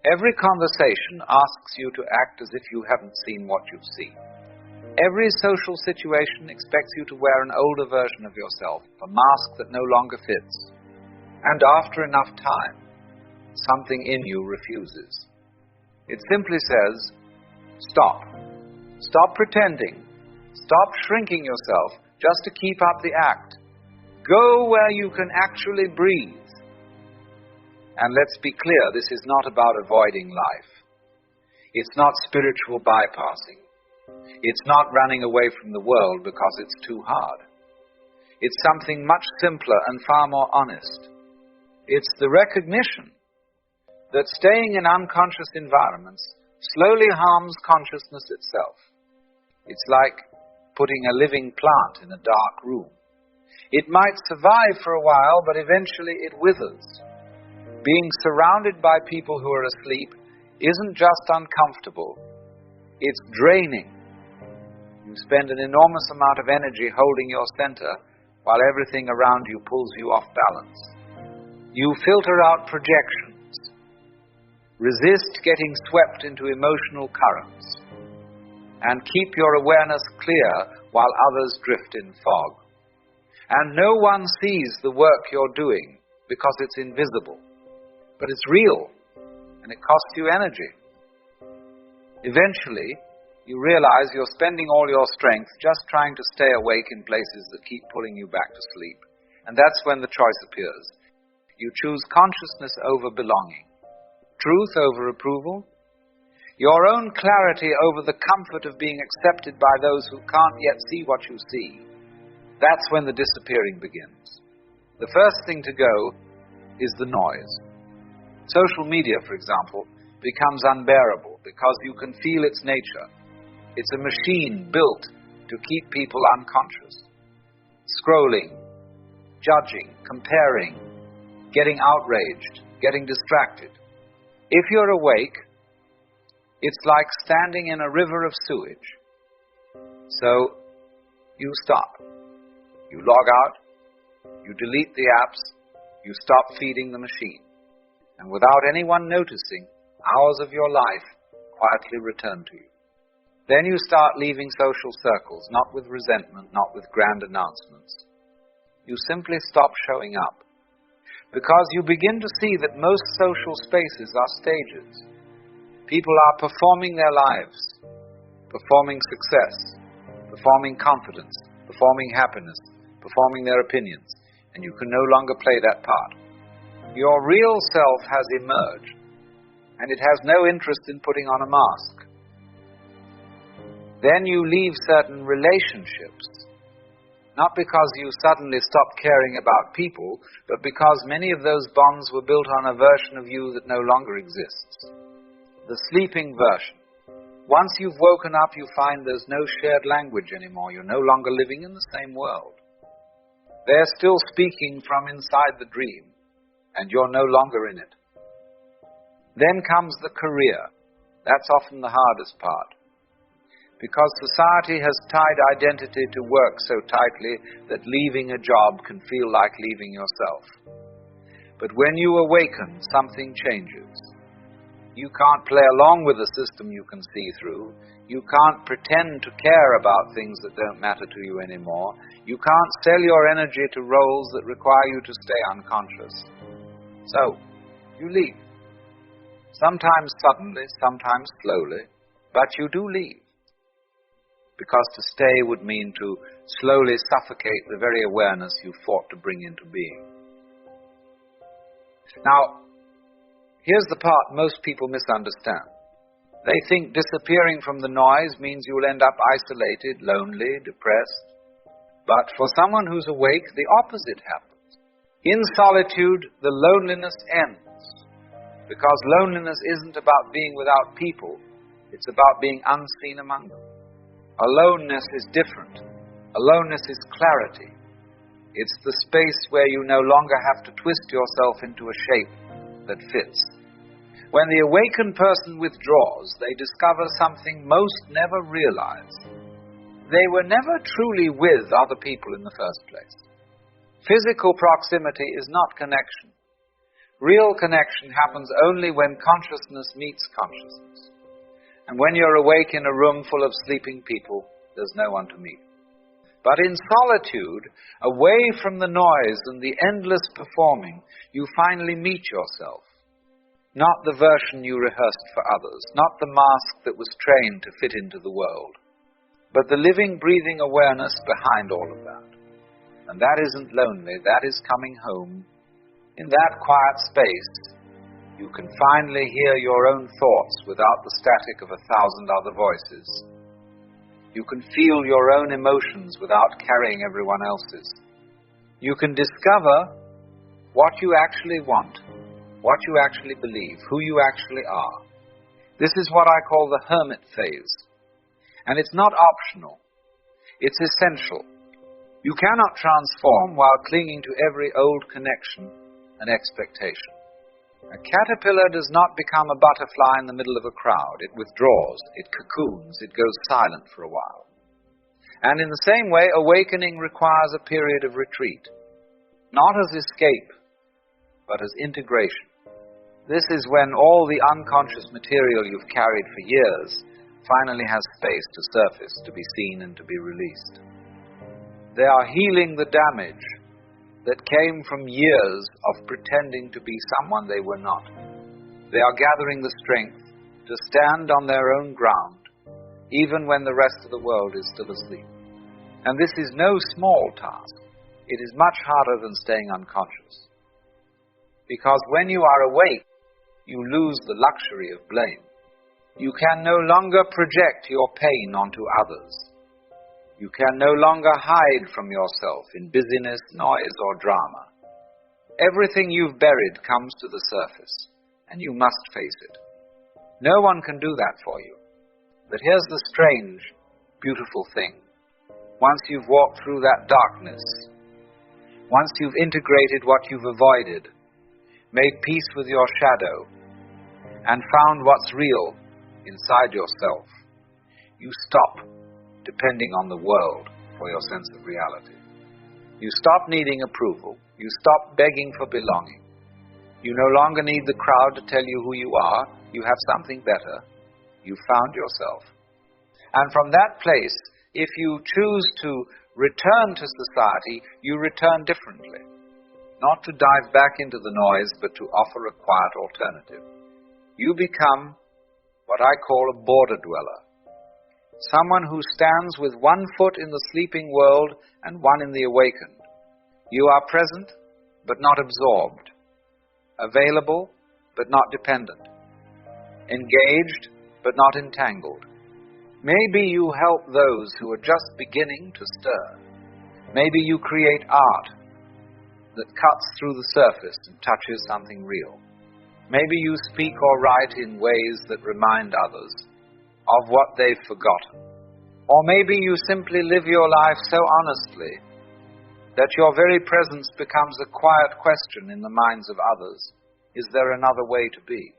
Every conversation asks you to act as if you haven't seen what you've seen. Every social situation expects you to wear an older version of yourself, a mask that no longer fits. And after enough time, something in you refuses. It simply says, stop. Stop pretending. Stop shrinking yourself just to keep up the act. Go where you can actually breathe. And let's be clear, this is not about avoiding life. It's not spiritual bypassing. It's not running away from the world because it's too hard. It's something much simpler and far more honest. It's the recognition that staying in unconscious environments slowly harms consciousness itself. It's like putting a living plant in a dark room. It might survive for a while, but eventually it withers. Being surrounded by people who are asleep isn't just uncomfortable, it's draining. You spend an enormous amount of energy holding your center while everything around you pulls you off balance. You filter out projections, resist getting swept into emotional currents, and keep your awareness clear while others drift in fog. And no one sees the work you're doing because it's invisible, but it's real, and it costs you energy. Eventually, you realize you're spending all your strength just trying to stay awake in places that keep pulling you back to sleep. And that's when the choice appears. You choose consciousness over belonging, truth over approval, your own clarity over the comfort of being accepted by those who can't yet see what you see. That's when the disappearing begins. The first thing to go is the noise. Social media, for example, becomes unbearable because you can feel its nature. It's a machine built to keep people unconscious. Scrolling, judging, comparing, getting outraged, getting distracted. If you're awake, it's like standing in a river of sewage. So, you stop. You log out, you delete the apps, you stop feeding the machine. And without anyone noticing, hours of your life quietly return to you. Then you start leaving social circles, not with resentment, not with grand announcements. You simply stop showing up. Because you begin to see that most social spaces are stages. People are performing their lives, performing success, performing confidence, performing happiness, performing their opinions, and you can no longer play that part. Your real self has emerged, and it has no interest in putting on a mask. Then you leave certain relationships, not because you suddenly stopped caring about people, but because many of those bonds were built on a version of you that no longer exists. The sleeping version. Once you've woken up, you find there's no shared language anymore. You're no longer living in the same world. They're still speaking from inside the dream, and you're no longer in it. Then comes the career. That's often the hardest part. Because society has tied identity to work so tightly that leaving a job can feel like leaving yourself. But when you awaken, something changes. You can't play along with a system you can see through. You can't pretend to care about things that don't matter to you anymore. You can't sell your energy to roles that require you to stay unconscious. So, you leave. Sometimes suddenly, sometimes slowly, but you do leave. Because to stay would mean to slowly suffocate the very awareness you fought to bring into being. Now, here's the part most people misunderstand. They think disappearing from the noise means you'll end up isolated, lonely, depressed. But for someone who's awake, the opposite happens. In solitude, the loneliness ends. Because loneliness isn't about being without people, it's about being unseen among them. Aloneness is different. Aloneness is clarity. It's the space where you no longer have to twist yourself into a shape that fits. When the awakened person withdraws, they discover something most never realize. They were never truly with other people in the first place. Physical proximity is not connection. Real connection happens only when consciousness meets consciousness. And when you're awake in a room full of sleeping people, there's no one to meet. But in solitude, away from the noise and the endless performing, you finally meet yourself. Not the version you rehearsed for others, not the mask that was trained to fit into the world, but the living, breathing awareness behind all of that. And that isn't lonely, that is coming home. In that quiet space, you can finally hear your own thoughts without the static of 1,000 other voices. You can feel your own emotions without carrying everyone else's. You can discover what you actually want, what you actually believe, who you actually are. This is what I call the hermit phase. And it's not optional. It's essential. You cannot transform while clinging to every old connection and expectation. A caterpillar does not become a butterfly in the middle of a crowd. It withdraws, it cocoons, it goes silent for a while. And in the same way, awakening requires a period of retreat. Not as escape, but as integration. This is when all the unconscious material you've carried for years finally has space to surface, to be seen and to be released. They are healing the damage that came from years of pretending to be someone they were not. They are gathering the strength to stand on their own ground, even when the rest of the world is still asleep. And this is no small task. It is much harder than staying unconscious. Because when you are awake, you lose the luxury of blame. You can no longer project your pain onto others. You can no longer hide from yourself in busyness, noise, or drama. Everything you've buried comes to the surface, and you must face it. No one can do that for you. But here's the strange, beautiful thing. Once you've walked through that darkness, once you've integrated what you've avoided, made peace with your shadow, and found what's real inside yourself, you stop depending on the world for your sense of reality. You stop needing approval. You stop begging for belonging. You no longer need the crowd to tell you who you are. You have something better. You found yourself. And from that place, if you choose to return to society, you return differently. Not to dive back into the noise, but to offer a quiet alternative. You become what I call a border dweller. Someone who stands with one foot in the sleeping world and one in the awakened. You are present, but not absorbed. Available, but not dependent. Engaged, but not entangled. Maybe you help those who are just beginning to stir. Maybe you create art that cuts through the surface and touches something real. Maybe you speak or write in ways that remind others of what they've forgotten. Or maybe you simply live your life so honestly that your very presence becomes a quiet question in the minds of others. Is there another way to be?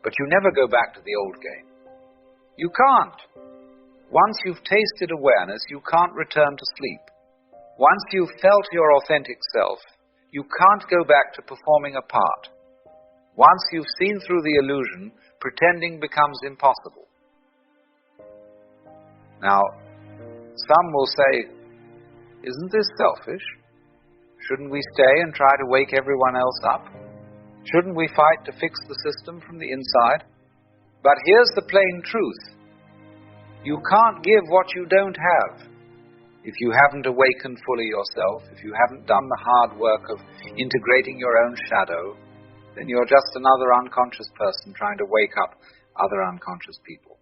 But you never go back to the old game. You can't. Once you've tasted awareness, you can't return to sleep. Once you've felt your authentic self, you can't go back to performing a part. Once you've seen through the illusion, pretending becomes impossible. Now, some will say, isn't this selfish? Shouldn't we stay and try to wake everyone else up? Shouldn't we fight to fix the system from the inside? But here's the plain truth. You can't give what you don't have. If you haven't awakened fully yourself, if you haven't done the hard work of integrating your own shadow, then you're just another unconscious person trying to wake up other unconscious people.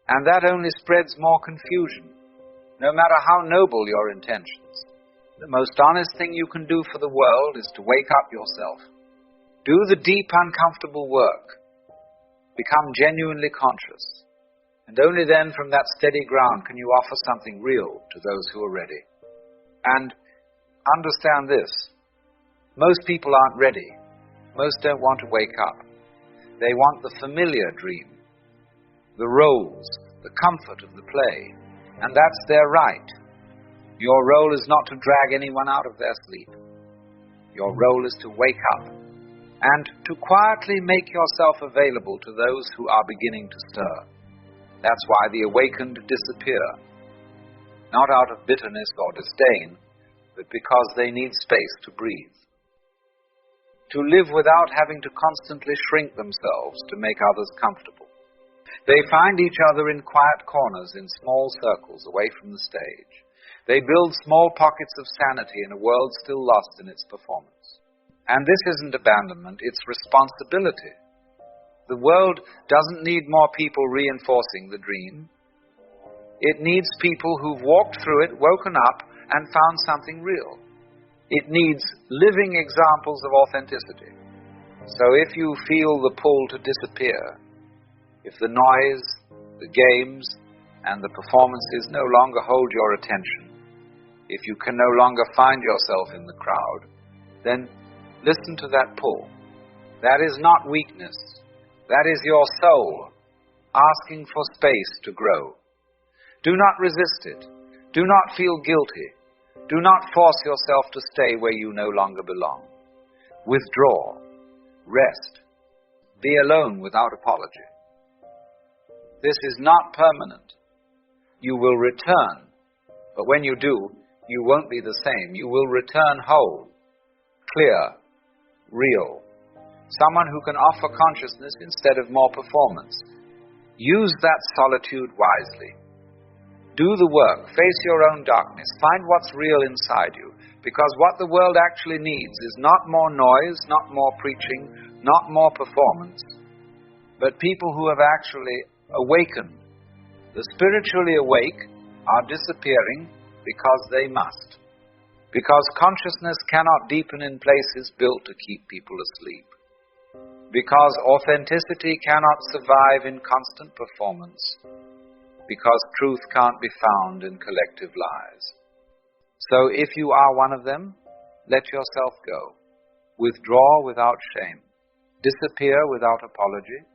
And that only spreads more confusion, no matter how noble your intentions. The most honest thing you can do for the world is to wake up yourself. Do the deep, uncomfortable work. Become genuinely conscious. And only then, from that steady ground, can you offer something real to those who are ready. And understand this. Most people aren't ready. Most don't want to wake up. They want the familiar dream, the roles, the comfort of the play. And that's their right. Your role is not to drag anyone out of their sleep. Your role is to wake up and to quietly make yourself available to those who are beginning to stir. That's why the awakened disappear, not out of bitterness or disdain, but because they need space to breathe. To live without having to constantly shrink themselves to make others comfortable. They find each other in quiet corners in small circles away from the stage. They build small pockets of sanity in a world still lost in its performance. And this isn't abandonment, it's responsibility. The world doesn't need more people reinforcing the dream. It needs people who've walked through it, woken up, and found something real. It needs living examples of authenticity. So if you feel the pull to disappear, if the noise, the games, and the performances no longer hold your attention, if you can no longer find yourself in the crowd, then listen to that pull. That is not weakness. That is your soul asking for space to grow. Do not resist it. Do not feel guilty. Do not force yourself to stay where you no longer belong. Withdraw. Rest. Be alone without apology. This is not permanent. You will return, but when you do, you won't be the same. You will return whole, clear, real. Someone who can offer consciousness instead of more performance. Use that solitude wisely. Do the work. Face your own darkness. Find what's real inside you. Because what the world actually needs is not more noise, not more preaching, not more performance, but people who have actually awakened. The spiritually awake are disappearing because they must. Because consciousness cannot deepen in places built to keep people asleep. Because authenticity cannot survive in constant performance. Because truth can't be found in collective lies. So if you are one of them, let yourself go. Withdraw without shame. Disappear without apology.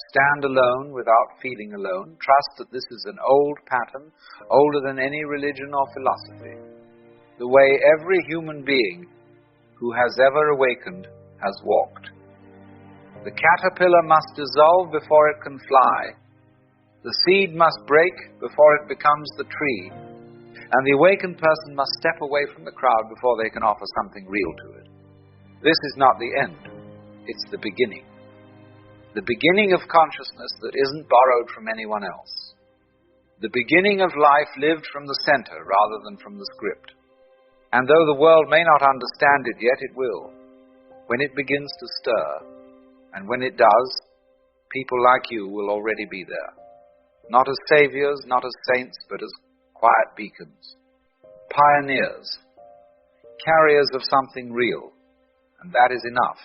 stand alone without feeling alone. Trust that this is an old pattern, older than any religion or philosophy. The way every human being who has ever awakened has walked. The caterpillar must dissolve before it can fly. The seed must break before it becomes the tree. And the awakened person must step away from the crowd before they can offer something real to it. This is not the end. It's the beginning. The beginning of consciousness that isn't borrowed from anyone else. The beginning of life lived from the center rather than from the script. And though the world may not understand it yet, it will. When it begins to stir, and when it does, people like you will already be there. Not as saviors, not as saints, but as quiet beacons. Pioneers. Carriers of something real. And that is enough.